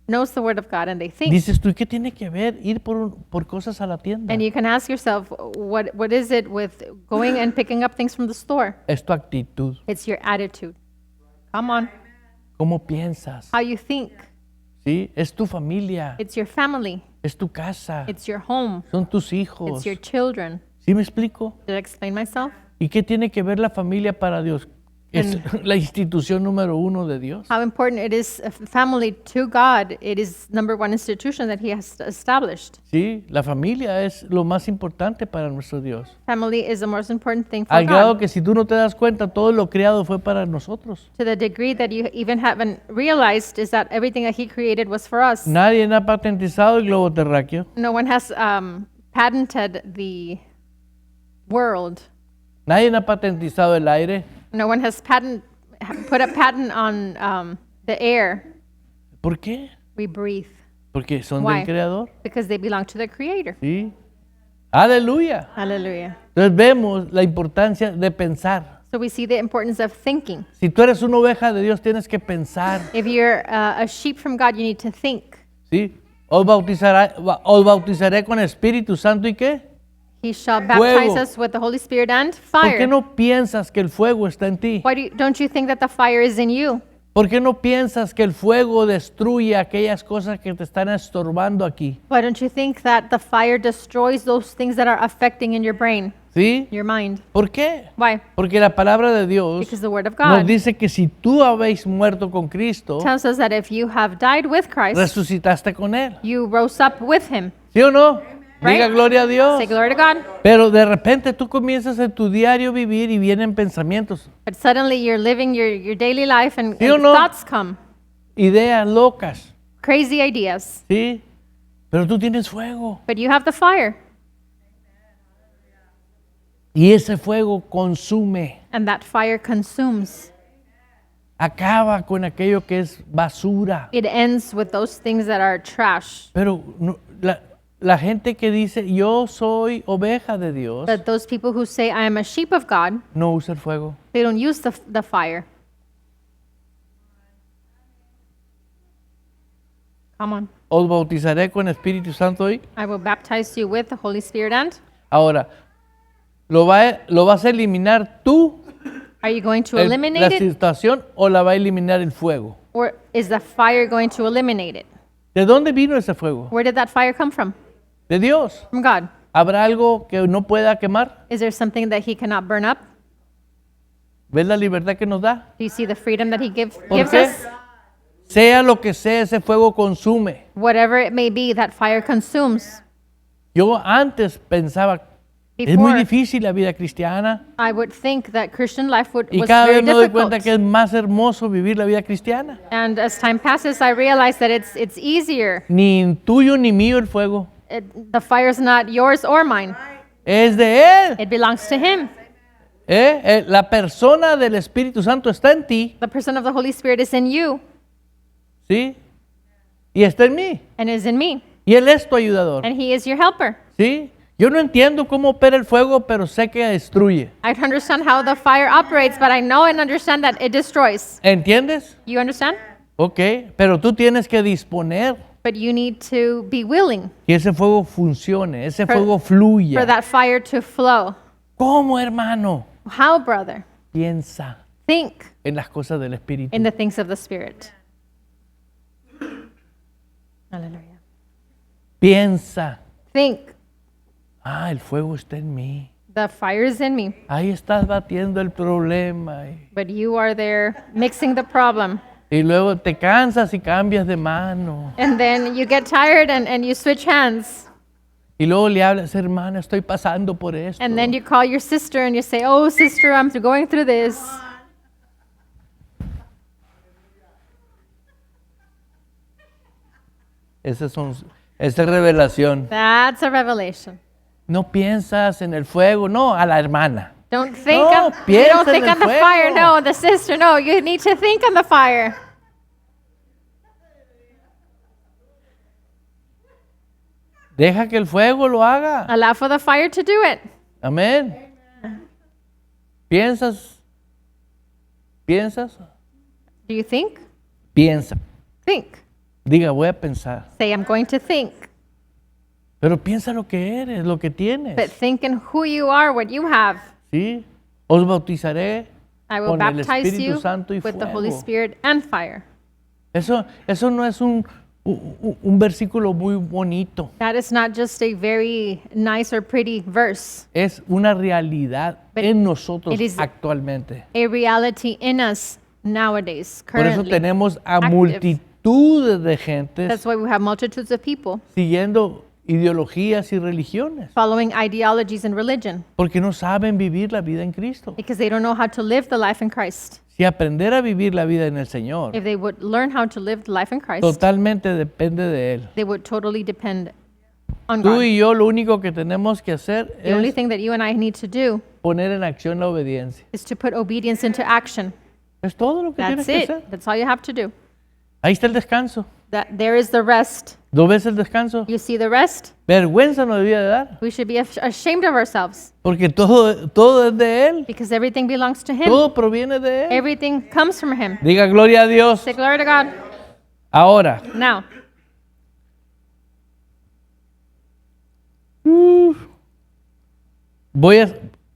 Speaker 3: knows the word of God and they think,
Speaker 2: dices tú, ¿y qué tiene que ver ir por cosas a la tienda?
Speaker 3: and you can ask yourself, what is it with going and picking up things from the store?
Speaker 2: Es tu actitud.
Speaker 3: It's your attitude. Come on.
Speaker 2: ¿Cómo piensas?
Speaker 3: How you think.
Speaker 2: ¿Sí? Es tu familia.
Speaker 3: It's your family.
Speaker 2: Es tu casa.
Speaker 3: It's your home.
Speaker 2: Son tus hijos.
Speaker 3: It's your children.
Speaker 2: ¿Sí me explico?
Speaker 3: Did I explain myself?
Speaker 2: ¿Y qué tiene que ver la familia para Dios? Es la institución número 1 de Dios.
Speaker 3: How important it is family to God. It is number one institution that He has established.
Speaker 2: Sí, la familia es lo más importante para nuestro Dios.
Speaker 3: Family is the most important thing for
Speaker 2: Al grado
Speaker 3: God.
Speaker 2: que si tú no te das cuenta, todo lo creado fue para nosotros.
Speaker 3: To the degree that you even haven't realized is that everything that He created was for us.
Speaker 2: Nadie ha patentizado el globo terráqueo.
Speaker 3: No one has patented the world.
Speaker 2: Nadie ha patentizado el aire.
Speaker 3: No one has put a patent on the air
Speaker 2: ¿Por qué?
Speaker 3: we breathe
Speaker 2: Porque son
Speaker 3: Why?
Speaker 2: del Creador.
Speaker 3: because they belong to the Creator.
Speaker 2: Sí. Aleluya.
Speaker 3: Hallelujah.
Speaker 2: Entonces vemos la importancia de pensar.
Speaker 3: So we see the importance of thinking.
Speaker 2: Si tú eres una oveja de Dios, tienes que pensar.
Speaker 3: If you're a sheep from God, you need to think.
Speaker 2: ¿Sí? Os bautizaré con Espíritu Santo y qué?
Speaker 3: He shall baptize
Speaker 2: Fuego.
Speaker 3: us with the Holy Spirit and
Speaker 2: ¿Por
Speaker 3: fire.
Speaker 2: qué no piensas que el fuego está en ti?
Speaker 3: Why don't you think that the fire is in you?
Speaker 2: ¿Por qué no piensas que el fuego destruye aquellas cosas que te están estorbando aquí?
Speaker 3: Why don't you think that the fire destroys those things that are affecting in your brain,
Speaker 2: ¿Sí?
Speaker 3: your mind?
Speaker 2: ¿Por qué?
Speaker 3: Why?
Speaker 2: Porque la palabra de Dios
Speaker 3: Because the Word of
Speaker 2: nos
Speaker 3: God
Speaker 2: dice que si tú habéis muerto con Cristo,
Speaker 3: tells us that if you have died with Christ,
Speaker 2: resucitaste con Él.
Speaker 3: you rose up with Him.
Speaker 2: ¿Sí o no? Diga
Speaker 3: Right?
Speaker 2: gloria a Dios.
Speaker 3: Say glory to God.
Speaker 2: Pero de repente tú comienzas en tu diario vivir y vienen pensamientos,
Speaker 3: But suddenly you're living your daily life and
Speaker 2: ¿Sí o no?
Speaker 3: thoughts come,
Speaker 2: ideas locas,
Speaker 3: crazy ideas.
Speaker 2: ¿sí? Pero tú tienes fuego
Speaker 3: But you have the fire,
Speaker 2: y ese fuego consume,
Speaker 3: and that fire consumes.
Speaker 2: acaba con aquello que es basura.
Speaker 3: It ends with those things that are trash.
Speaker 2: Pero la gente que dice yo soy oveja de Dios
Speaker 3: But those people who say, I am a sheep of God,
Speaker 2: no usa el fuego.
Speaker 3: they don't use the fire. Come on.
Speaker 2: Os bautizaré con Espíritu Santo hoy.
Speaker 3: I will baptize you with the Holy Spirit and.
Speaker 2: Ahora, ¿lo vas a eliminar tú,
Speaker 3: Are you going to
Speaker 2: la
Speaker 3: eliminate it?
Speaker 2: situación, o la va a eliminar el fuego?
Speaker 3: Or is the fire going to eliminate it?
Speaker 2: ¿De dónde vino ese fuego?
Speaker 3: Where did that fire come from?
Speaker 2: De Dios.
Speaker 3: From God.
Speaker 2: ¿Habrá algo que no pueda quemar?
Speaker 3: Is there something that He cannot burn up?
Speaker 2: ¿Ves la libertad que nos da?
Speaker 3: Do you see the freedom that He gives
Speaker 2: qué?
Speaker 3: us?
Speaker 2: Sea lo que sea, ese fuego consume.
Speaker 3: Whatever it may be, that fire consumes.
Speaker 2: Yo antes pensaba, es muy
Speaker 3: Before,
Speaker 2: difícil la vida cristiana,
Speaker 3: I would think that Christian life
Speaker 2: y
Speaker 3: was
Speaker 2: cada
Speaker 3: very
Speaker 2: vez me doy
Speaker 3: difficult.
Speaker 2: cuenta que es más hermoso vivir la vida cristiana.
Speaker 3: And as time passes, I realize that it's easier.
Speaker 2: Ni tuyo ni mío el fuego,
Speaker 3: The fire's not yours or mine.
Speaker 2: es de Él.
Speaker 3: It belongs to Him.
Speaker 2: La persona del Espíritu Santo está en ti,
Speaker 3: The person of the Holy Spirit is in you
Speaker 2: ¿sí? Y está en mí.
Speaker 3: and is in me.
Speaker 2: Y Él es tu ayudador,
Speaker 3: And He is your helper.
Speaker 2: ¿sí? Yo no entiendo cómo opera el fuego, pero sé que destruye.
Speaker 3: I don't understand how the fire operates, but I know and understand that it destroys.
Speaker 2: ¿Entiendes?
Speaker 3: You understand?
Speaker 2: Ok, pero tú tienes que disponer
Speaker 3: But you need to be willing
Speaker 2: que ese fuego funcione, ese
Speaker 3: For-
Speaker 2: fuego fluya.
Speaker 3: for that fire to flow.
Speaker 2: ¿Cómo, hermano?
Speaker 3: How, brother?
Speaker 2: Piensa
Speaker 3: Think
Speaker 2: en las cosas del Espíritu.
Speaker 3: in the things of the Spirit. Hallelujah.
Speaker 2: Piensa.
Speaker 3: Think.
Speaker 2: Ah, el fuego está en mí.
Speaker 3: The fire is in me,
Speaker 2: Ahí estás batiendo el problema.
Speaker 3: but you are there mixing the problem.
Speaker 2: Y luego te cansas y cambias de mano.
Speaker 3: And then you get tired and you switch hands.
Speaker 2: Y luego le hablas, hermana, estoy pasando por esto.
Speaker 3: And then you call your sister and you say, oh, sister, I'm going through this.
Speaker 2: Esa es revelación.
Speaker 3: That's a revelation.
Speaker 2: No piensas en el fuego, no, a la hermana.
Speaker 3: Don't think
Speaker 2: No,
Speaker 3: of, you
Speaker 2: piensa
Speaker 3: don't
Speaker 2: en
Speaker 3: think
Speaker 2: el
Speaker 3: on the fire,
Speaker 2: fuego.
Speaker 3: no, the sister, no, you need to think on the fire.
Speaker 2: Deja que el fuego lo haga.
Speaker 3: Allow for the fire to do it.
Speaker 2: Amén. ¿Piensas? ¿Piensas?
Speaker 3: Do you think?
Speaker 2: Piensa.
Speaker 3: Think.
Speaker 2: Diga, voy a pensar.
Speaker 3: Say, I'm going to think.
Speaker 2: Pero piensa lo que eres, lo que tienes.
Speaker 3: But think in who you are, what you have.
Speaker 2: ¿Sí? Os bautizaré
Speaker 3: I will
Speaker 2: con el
Speaker 3: baptize
Speaker 2: Espíritu
Speaker 3: you
Speaker 2: Santo y
Speaker 3: with the Holy
Speaker 2: fuego.
Speaker 3: Spirit and fire.
Speaker 2: Eso no es un versículo muy bonito.
Speaker 3: That is not just a very nice or pretty verse,
Speaker 2: Es una realidad
Speaker 3: But
Speaker 2: en nosotros
Speaker 3: it is-
Speaker 2: actualmente.
Speaker 3: a reality in us nowadays,
Speaker 2: Por eso
Speaker 3: currently.
Speaker 2: tenemos a
Speaker 3: active.
Speaker 2: multitudes de gentes
Speaker 3: That's why we have multitudes of people
Speaker 2: siguiendo ideologías y religiones,
Speaker 3: following ideologies and religion
Speaker 2: porque no saben vivir la vida en Cristo.
Speaker 3: because they don't know how to live the life in Christ.
Speaker 2: Si aprender a vivir la vida en el Señor,
Speaker 3: If they would learn how to live the life in Christ,
Speaker 2: totalmente depende de Él.
Speaker 3: they would totally depend on
Speaker 2: Tú
Speaker 3: God.
Speaker 2: y yo lo único que tenemos que hacer
Speaker 3: The only
Speaker 2: es
Speaker 3: thing that you and I need to do
Speaker 2: poner en acción la obediencia.
Speaker 3: is to put obedience into action.
Speaker 2: Es todo lo que tienes
Speaker 3: That's
Speaker 2: que
Speaker 3: it.
Speaker 2: hacer.
Speaker 3: That's all you have to do.
Speaker 2: Ahí está el descanso.
Speaker 3: That there is the rest.
Speaker 2: ¿Lo ves el descanso?
Speaker 3: You see the rest?
Speaker 2: Vergüenza nos debía de dar,
Speaker 3: We should be ashamed of ourselves
Speaker 2: porque todo es de Él.
Speaker 3: because everything belongs to Him.
Speaker 2: Todo proviene de Él.
Speaker 3: Everything comes from Him.
Speaker 2: Diga gloria a Dios.
Speaker 3: Say glory to God.
Speaker 2: Ahora,
Speaker 3: Now,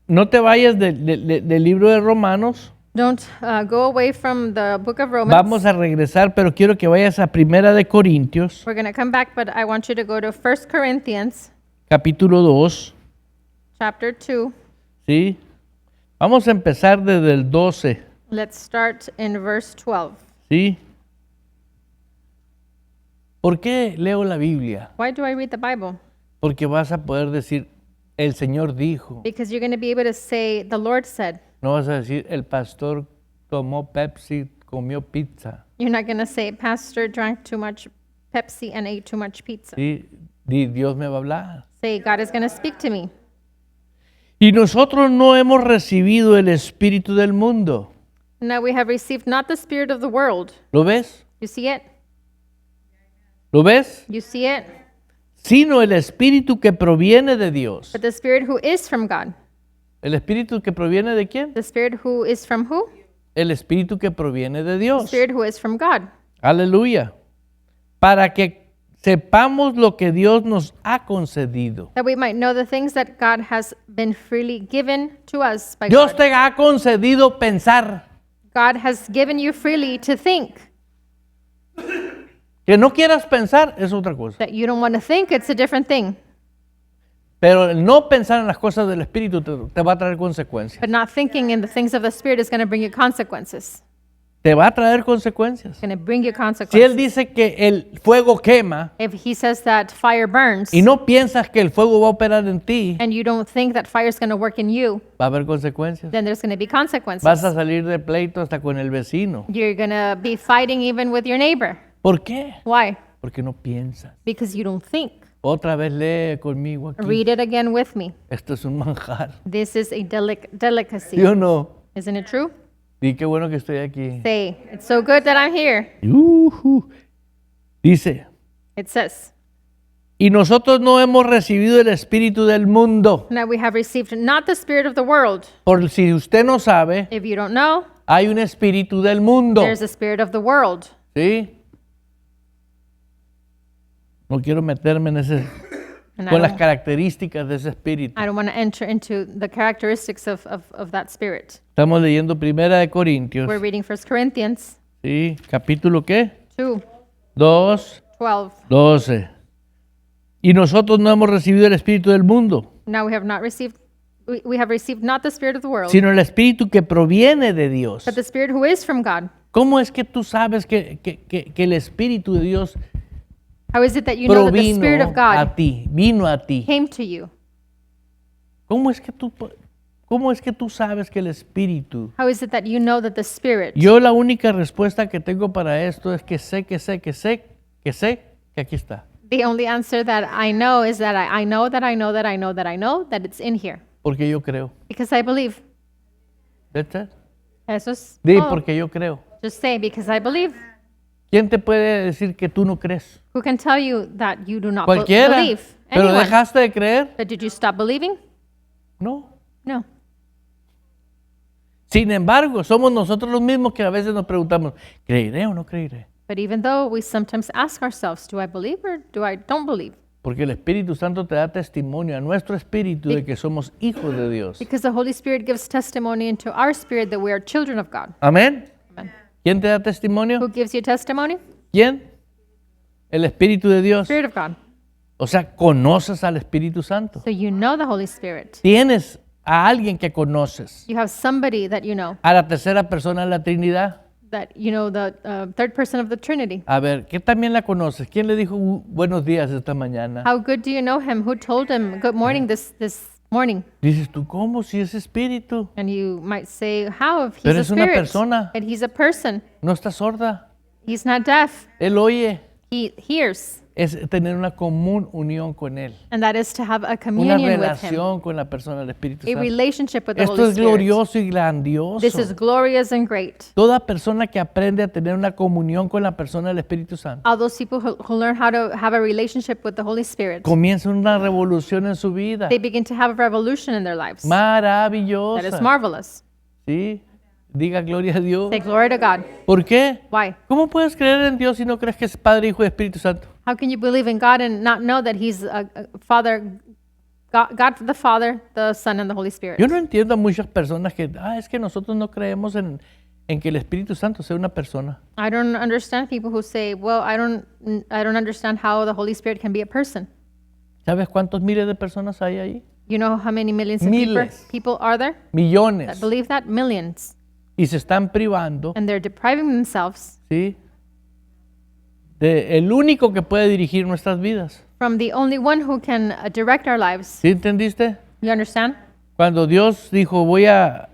Speaker 2: no te vayas del libro de Romanos.
Speaker 3: don't go away from the book of Romans.
Speaker 2: Vamos a regresar, pero quiero que vayas a Primera de Corintios,
Speaker 3: We're going to come back, but I want you to go to 1 Corinthians
Speaker 2: capítulo 2.
Speaker 3: chapter 2.
Speaker 2: ¿Sí? Vamos a empezar desde el 12.
Speaker 3: Let's start in verse 12.
Speaker 2: ¿Sí? ¿Por qué leo la Biblia?
Speaker 3: Why do I read the Bible?
Speaker 2: Porque vas a poder decir, el Señor dijo.
Speaker 3: Because you're going to be able to say, the Lord said.
Speaker 2: No vas a decir, el pastor tomó Pepsi, comió pizza.
Speaker 3: You're not going to say, Pastor drank too much Pepsi and ate too much pizza.
Speaker 2: ¿Sí? Dios me va a hablar.
Speaker 3: Say, God is going to speak to me.
Speaker 2: Y nosotros no hemos recibido el espíritu del mundo.
Speaker 3: Now we have received not the spirit of the world.
Speaker 2: ¿Lo ves?
Speaker 3: You see it?
Speaker 2: ¿Lo ves?
Speaker 3: You see it?
Speaker 2: Sino el espíritu que proviene de Dios.
Speaker 3: But the spirit who is from God.
Speaker 2: ¿El espíritu que proviene de quién?
Speaker 3: The spirit who is from who?
Speaker 2: El espíritu que proviene de
Speaker 3: The
Speaker 2: Dios.
Speaker 3: spirit who is from God.
Speaker 2: Aleluya. Para que sepamos lo que Dios nos ha concedido.
Speaker 3: That we might know the things that God has been freely given to us by
Speaker 2: Dios
Speaker 3: God.
Speaker 2: te ha concedido pensar.
Speaker 3: God has given you freely to think.
Speaker 2: Que no quieras pensar es otra cosa.
Speaker 3: That you don't want to think, it's a different thing.
Speaker 2: Pero el no pensar en las cosas del espíritu te va a traer consecuencias.
Speaker 3: But not thinking in the things of the spirit is going to bring you consequences.
Speaker 2: Te va a traer consecuencias.
Speaker 3: It's going to bring you
Speaker 2: Si Él
Speaker 3: consequences.
Speaker 2: dice que el fuego quema
Speaker 3: If he says that fire burns
Speaker 2: y no piensas que el fuego va a operar en ti,
Speaker 3: and you don't think that fire is going to work in you,
Speaker 2: va a haber consecuencias.
Speaker 3: then there's going to be consequences.
Speaker 2: Vas a salir de pleito hasta con el vecino.
Speaker 3: You're going to be fighting even with your neighbor.
Speaker 2: ¿Por qué?
Speaker 3: Why?
Speaker 2: Porque no piensas.
Speaker 3: Because you don't think.
Speaker 2: Otra vez lee conmigo aquí.
Speaker 3: Read it again with me.
Speaker 2: Esto es un manjar.
Speaker 3: This is a delicacy.
Speaker 2: ¿Sí o no?
Speaker 3: Isn't it true?
Speaker 2: Di qué bueno que estoy aquí.
Speaker 3: Say, it's so good that I'm here.
Speaker 2: Dice,
Speaker 3: It says,
Speaker 2: y nosotros no hemos recibido el espíritu del mundo.
Speaker 3: now we have received not the spirit of the world.
Speaker 2: Por si usted no sabe,
Speaker 3: If you don't know,
Speaker 2: hay un espíritu del mundo.
Speaker 3: there's a spirit of the world.
Speaker 2: ¿Sí? No quiero meterme en ese,
Speaker 3: And
Speaker 2: con las características de ese espíritu.
Speaker 3: I don't want to enter into the characteristics of that spirit.
Speaker 2: Estamos leyendo Primera de Corintios.
Speaker 3: We're reading 1 Corinthians
Speaker 2: ¿Sí? Capítulo ¿qué?
Speaker 3: 2,
Speaker 2: 2,
Speaker 3: 12.
Speaker 2: 12. Y nosotros no hemos recibido el espíritu del mundo,
Speaker 3: Now we have not received, we have received not the spirit of the world,
Speaker 2: sino el Espíritu que proviene de Dios.
Speaker 3: but the Spirit who is from God.
Speaker 2: ¿Cómo es que tú sabes que el Espíritu de Dios
Speaker 3: How is it that you know that the Spirit
Speaker 2: provino
Speaker 3: of God
Speaker 2: a ti, vino a ti?
Speaker 3: came to you?
Speaker 2: ¿Cómo es que tú sabes que el Espíritu?
Speaker 3: How is it that you know that the Spirit?
Speaker 2: Yo la única respuesta que tengo para esto es que sé que aquí está.
Speaker 3: The only answer that I know is that I know that I know that I know that I know that it's in here.
Speaker 2: Porque yo creo.
Speaker 3: Because I believe.
Speaker 2: That's it.
Speaker 3: Eso es
Speaker 2: Di,
Speaker 3: todo.
Speaker 2: porque yo creo.
Speaker 3: Just say, because I believe.
Speaker 2: ¿Quién te puede decir que tú no crees?
Speaker 3: Who can tell you that you do not
Speaker 2: Cualquiera.
Speaker 3: believe?
Speaker 2: ¿Pero
Speaker 3: Anyone.
Speaker 2: dejaste de creer?
Speaker 3: But did you stop believing?
Speaker 2: No.
Speaker 3: No.
Speaker 2: Sin embargo, somos nosotros los mismos que a veces nos preguntamos, ¿creeré o no creeré?
Speaker 3: But even though we sometimes ask ourselves, do I believe or do I don't believe?
Speaker 2: Porque el Espíritu Santo te da testimonio a nuestro espíritu de que somos hijos de Dios.
Speaker 3: Because the Holy Spirit gives testimony into our spirit that we are children of God.
Speaker 2: Amén.
Speaker 3: Amen.
Speaker 2: ¿Quién te da testimonio?
Speaker 3: Who gives you testimony?
Speaker 2: ¿Quién? El Espíritu de Dios.
Speaker 3: Spirit of God.
Speaker 2: O sea, conoces al Espíritu Santo.
Speaker 3: So you know the Holy Spirit.
Speaker 2: Tienes a alguien que conoces.
Speaker 3: You have somebody that you know,
Speaker 2: A la tercera persona de la Trinidad.
Speaker 3: that you know the third person of the Trinity.
Speaker 2: A ver, ¿qué también la conoces? ¿Quién le dijo buenos días esta mañana?
Speaker 3: How good do you know him? Who told him good morning this morning?
Speaker 2: Dices tú, ¿cómo? Si es espíritu.
Speaker 3: And you might say, how if he's
Speaker 2: Pero
Speaker 3: a
Speaker 2: es una
Speaker 3: spirit?
Speaker 2: persona.
Speaker 3: But he's a person.
Speaker 2: No está sorda.
Speaker 3: He's not deaf.
Speaker 2: Él oye.
Speaker 3: He hears.
Speaker 2: Es tener una común unión con Él.
Speaker 3: And that is to have a
Speaker 2: Una
Speaker 3: communion with him.
Speaker 2: relación con la persona del Espíritu
Speaker 3: A
Speaker 2: Santo.
Speaker 3: relationship with the
Speaker 2: Esto
Speaker 3: Holy
Speaker 2: es
Speaker 3: Spirit.
Speaker 2: glorioso y grandioso.
Speaker 3: This is glorious and great.
Speaker 2: Toda persona que aprende a tener una comunión con la persona del Espíritu Santo
Speaker 3: All those people who learn how to have a relationship with the Holy Spirit,
Speaker 2: comienza una revolución en su vida.
Speaker 3: they begin to have a revolution in their lives. That is
Speaker 2: Maravillosa.
Speaker 3: marvelous.
Speaker 2: ¿Sí? Diga gloria a Dios.
Speaker 3: Say glory to God.
Speaker 2: ¿Por qué?
Speaker 3: Why?
Speaker 2: ¿Cómo puedes creer en Dios si no crees que es Padre, Hijo y Espíritu Santo?
Speaker 3: How can you believe in God and not know that He's a Father, God the Father, the Son, and the Holy Spirit?
Speaker 2: Yo no entiendo a muchas personas que, es que nosotros no creemos en que el Espíritu Santo sea una persona.
Speaker 3: I don't understand people who say, well, I don't understand how the Holy Spirit can be a person.
Speaker 2: ¿Sabes cuántos miles de personas hay ahí?
Speaker 3: You know how many millions of
Speaker 2: Miles.
Speaker 3: people are there that
Speaker 2: Millones.
Speaker 3: believe that? Millions.
Speaker 2: Y se están privando,
Speaker 3: And they're depriving themselves
Speaker 2: ¿sí? De el único que puede dirigir nuestras vidas.
Speaker 3: from the only one who can direct our lives.
Speaker 2: ¿Sí entendiste?
Speaker 3: You understand?
Speaker 2: Cuando Dios dijo, voy a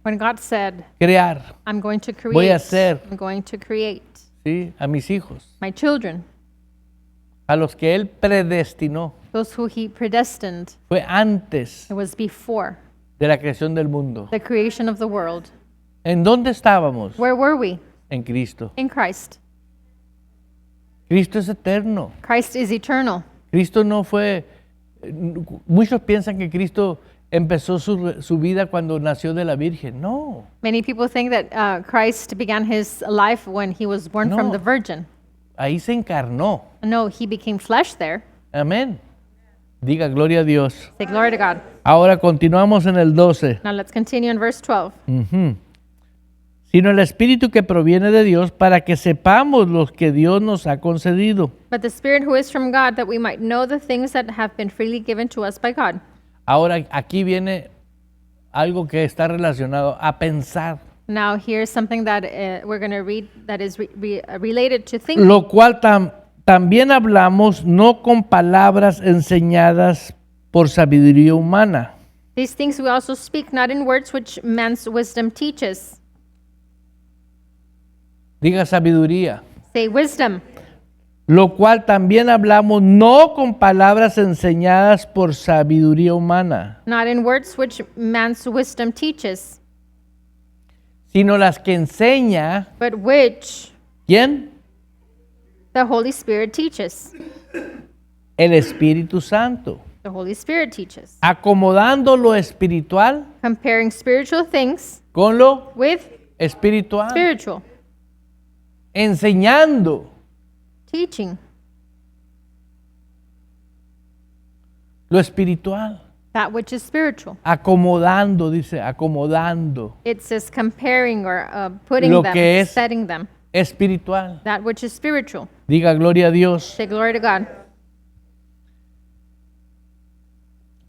Speaker 3: When God said,
Speaker 2: crear,
Speaker 3: I'm going to create,
Speaker 2: Voy a hacer.
Speaker 3: I'm going to create
Speaker 2: ¿sí? A mis hijos,
Speaker 3: my children,
Speaker 2: a los que Él predestinó,
Speaker 3: those who He predestined,
Speaker 2: fue antes
Speaker 3: it was before
Speaker 2: de la creación del mundo.
Speaker 3: the creation of the world.
Speaker 2: ¿En dónde estábamos?
Speaker 3: Where were we?
Speaker 2: En Cristo.
Speaker 3: In Christ.
Speaker 2: Cristo es eterno.
Speaker 3: Christ is eternal.
Speaker 2: Cristo no fue... Muchos piensan que Cristo empezó su vida cuando nació de la Virgen. No.
Speaker 3: Many people think that Christ began His life when He was born from
Speaker 2: No.
Speaker 3: the Virgin.
Speaker 2: Ahí se encarnó.
Speaker 3: No, He became flesh there.
Speaker 2: Amén. Diga gloria a Dios.
Speaker 3: Say glory to God.
Speaker 2: Ahora continuamos en el 12.
Speaker 3: Now let's continue in verse 12.
Speaker 2: Sino el Espíritu que proviene de Dios para que sepamos los que Dios nos ha concedido.
Speaker 3: But the Spirit who is from God, that we might know the things that have been freely given to us by God.
Speaker 2: Ahora aquí viene algo que está relacionado a pensar,
Speaker 3: Now here's something that we're going to read that is related to thinking.
Speaker 2: lo cual también hablamos no con palabras enseñadas por sabiduría humana,
Speaker 3: These things we also speak not in words which man's wisdom teaches.
Speaker 2: diga sabiduría,
Speaker 3: Say wisdom.
Speaker 2: lo cual también hablamos no con palabras enseñadas por sabiduría humana,
Speaker 3: Not in words which man's wisdom teaches,
Speaker 2: sino las que enseña,
Speaker 3: but which
Speaker 2: ¿quién?
Speaker 3: the Holy Spirit teaches.
Speaker 2: El Espíritu Santo,
Speaker 3: The Holy Spirit teaches.
Speaker 2: acomodando lo espiritual
Speaker 3: Comparing spiritual things
Speaker 2: con lo
Speaker 3: with
Speaker 2: espiritual,
Speaker 3: spiritual.
Speaker 2: enseñando
Speaker 3: Teaching
Speaker 2: lo espiritual,
Speaker 3: that which is spiritual.
Speaker 2: acomodando, dice, acomodando
Speaker 3: It says comparing or putting
Speaker 2: Lo
Speaker 3: them,
Speaker 2: que es-
Speaker 3: setting them.
Speaker 2: espiritual.
Speaker 3: That which is spiritual.
Speaker 2: Diga gloria a Dios.
Speaker 3: Say glory to God.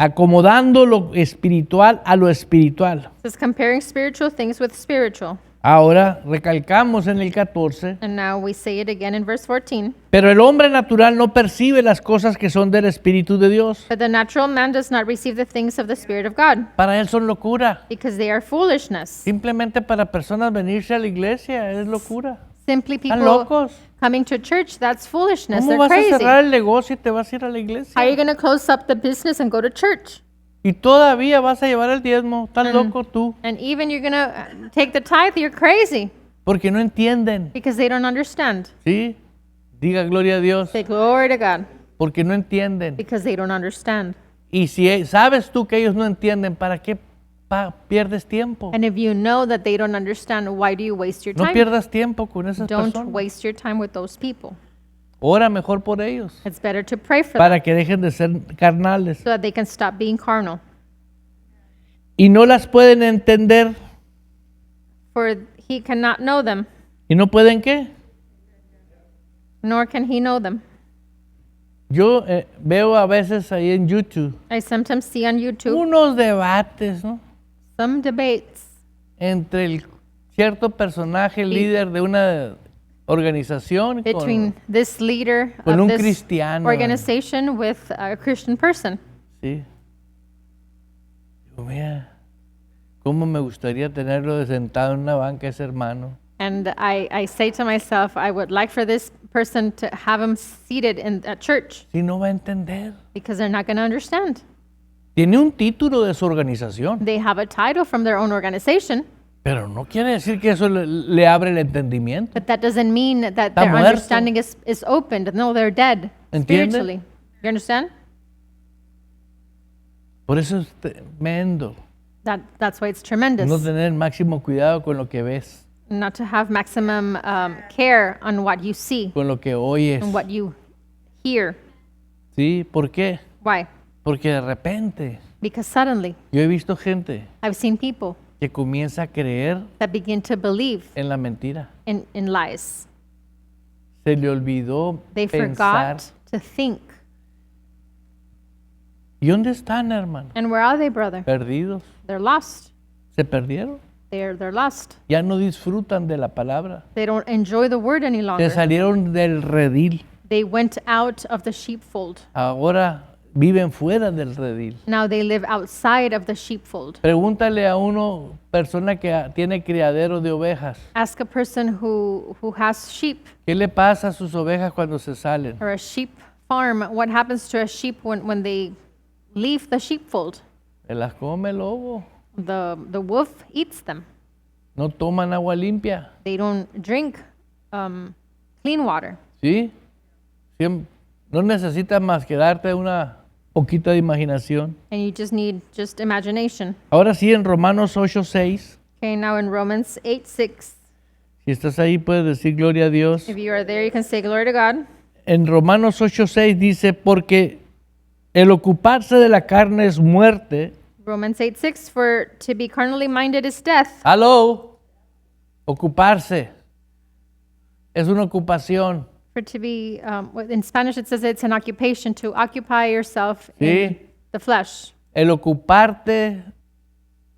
Speaker 2: acomodando lo espiritual a lo espiritual.
Speaker 3: It says comparing spiritual things with spiritual.
Speaker 2: Ahora recalcamos en el 14,
Speaker 3: And now we say it again in verse 14.
Speaker 2: pero el hombre natural no percibe las cosas que son del Espíritu de Dios.
Speaker 3: But the natural man does not receive the things of the Spirit of God,
Speaker 2: Para él son locura.
Speaker 3: because they are foolishness.
Speaker 2: Simplemente para personas venirse a la iglesia es locura.
Speaker 3: Simply
Speaker 2: Están
Speaker 3: people
Speaker 2: locos.
Speaker 3: coming to church, that's foolishness.
Speaker 2: ¿Cómo
Speaker 3: They're
Speaker 2: vas a
Speaker 3: crazy.
Speaker 2: cerrar el negocio y te vas a ir a la
Speaker 3: How are you
Speaker 2: iglesia?
Speaker 3: going to close up the business and go to church?
Speaker 2: Y todavía vas a llevar el diezmo. Estás loco tú.
Speaker 3: And even you're going to take the tithe, you're crazy,
Speaker 2: Porque no entienden.
Speaker 3: because they don't understand.
Speaker 2: ¿Sí? Diga gloria a Dios.
Speaker 3: Say glory to God,
Speaker 2: Porque no entienden.
Speaker 3: because they don't understand.
Speaker 2: Y si sabes tú que ellos no entienden, ¿para qué pierdes tiempo?
Speaker 3: And if you know that they don't understand, why do you waste your
Speaker 2: No
Speaker 3: time?
Speaker 2: pierdas tiempo con esas
Speaker 3: Don't
Speaker 2: personas.
Speaker 3: waste your time with those people.
Speaker 2: Ora mejor por ellos.
Speaker 3: It's better to pray for them
Speaker 2: Para que dejen de ser carnales.
Speaker 3: so that they can stop being carnal.
Speaker 2: Y no las pueden entender.
Speaker 3: For he cannot know them,
Speaker 2: ¿Y no pueden qué?
Speaker 3: nor can he know them.
Speaker 2: Yo veo a veces ahí en YouTube
Speaker 3: I sometimes see on YouTube
Speaker 2: unos debates, ¿no?
Speaker 3: some debates
Speaker 2: Entre el cierto personaje líder de una organización
Speaker 3: between this leader
Speaker 2: con
Speaker 3: of
Speaker 2: un
Speaker 3: this
Speaker 2: cristiano.
Speaker 3: organization with a Christian person.
Speaker 2: Sí. Digo, mira, cómo me gustaría tenerlo de sentado en una banca ese hermano.
Speaker 3: And I say to myself, I would like for this person to have him seated at church,
Speaker 2: Si no va a entender.
Speaker 3: because they're not going to understand.
Speaker 2: Tiene un título de su organización,
Speaker 3: They have a title from their own organization,
Speaker 2: pero no quiere decir que eso le abre el entendimiento.
Speaker 3: but that doesn't mean that
Speaker 2: Está
Speaker 3: their
Speaker 2: muerto.
Speaker 3: understanding is opened. No, they're dead
Speaker 2: ¿Entiende?
Speaker 3: spiritually. You understand?
Speaker 2: Por eso es tremendo
Speaker 3: That's why it's tremendous.
Speaker 2: no tener el máximo cuidado con lo que ves,
Speaker 3: Not to have maximum care on what you see
Speaker 2: con lo que oyes.
Speaker 3: and what you hear.
Speaker 2: ¿Sí? ¿Por qué?
Speaker 3: Why?
Speaker 2: Porque de repente
Speaker 3: Because suddenly
Speaker 2: yo he visto gente
Speaker 3: I've seen people
Speaker 2: que comienza a creer
Speaker 3: that begin to believe
Speaker 2: en la mentira.
Speaker 3: in lies.
Speaker 2: Se le olvidó
Speaker 3: They
Speaker 2: pensar.
Speaker 3: forgot to think.
Speaker 2: ¿Y dónde están, hermano?
Speaker 3: And where are they, brother?
Speaker 2: Perdidos.
Speaker 3: They're lost.
Speaker 2: Se perdieron.
Speaker 3: They're lost.
Speaker 2: Ya no disfrutan de la palabra.
Speaker 3: They don't enjoy the word any
Speaker 2: Se
Speaker 3: longer.
Speaker 2: salieron del redil.
Speaker 3: They went out of the sheepfold.
Speaker 2: Ahora viven fuera del redil.
Speaker 3: Now they live outside of the sheepfold.
Speaker 2: Pregúntale a una persona que tiene criadero de ovejas.
Speaker 3: Ask a person who has sheep
Speaker 2: ¿Qué le pasa a sus ovejas cuando se salen?
Speaker 3: or a sheep farm. What happens to a sheep when they leave the sheepfold?
Speaker 2: Se las come el lobo.
Speaker 3: The wolf eats them.
Speaker 2: No toman agua limpia.
Speaker 3: They don't drink clean water.
Speaker 2: ¿Sí? No necesitas más que darte una poquita de imaginación.
Speaker 3: And you just need just imagination.
Speaker 2: Ahora sí, en Romanos 8:6.
Speaker 3: Okay, now in Romans 8:6.
Speaker 2: Si estás ahí, puedes decir gloria a Dios.
Speaker 3: If you are there, you can say glory to God.
Speaker 2: En Romanos 8:6 dice, porque el ocuparse de la carne es muerte.
Speaker 3: Romans 8:6, for to be carnally minded is death.
Speaker 2: Aló, ocuparse es una ocupación.
Speaker 3: For to be, in Spanish it says it's an occupation, to occupy yourself in
Speaker 2: Sí.
Speaker 3: the flesh.
Speaker 2: El ocuparte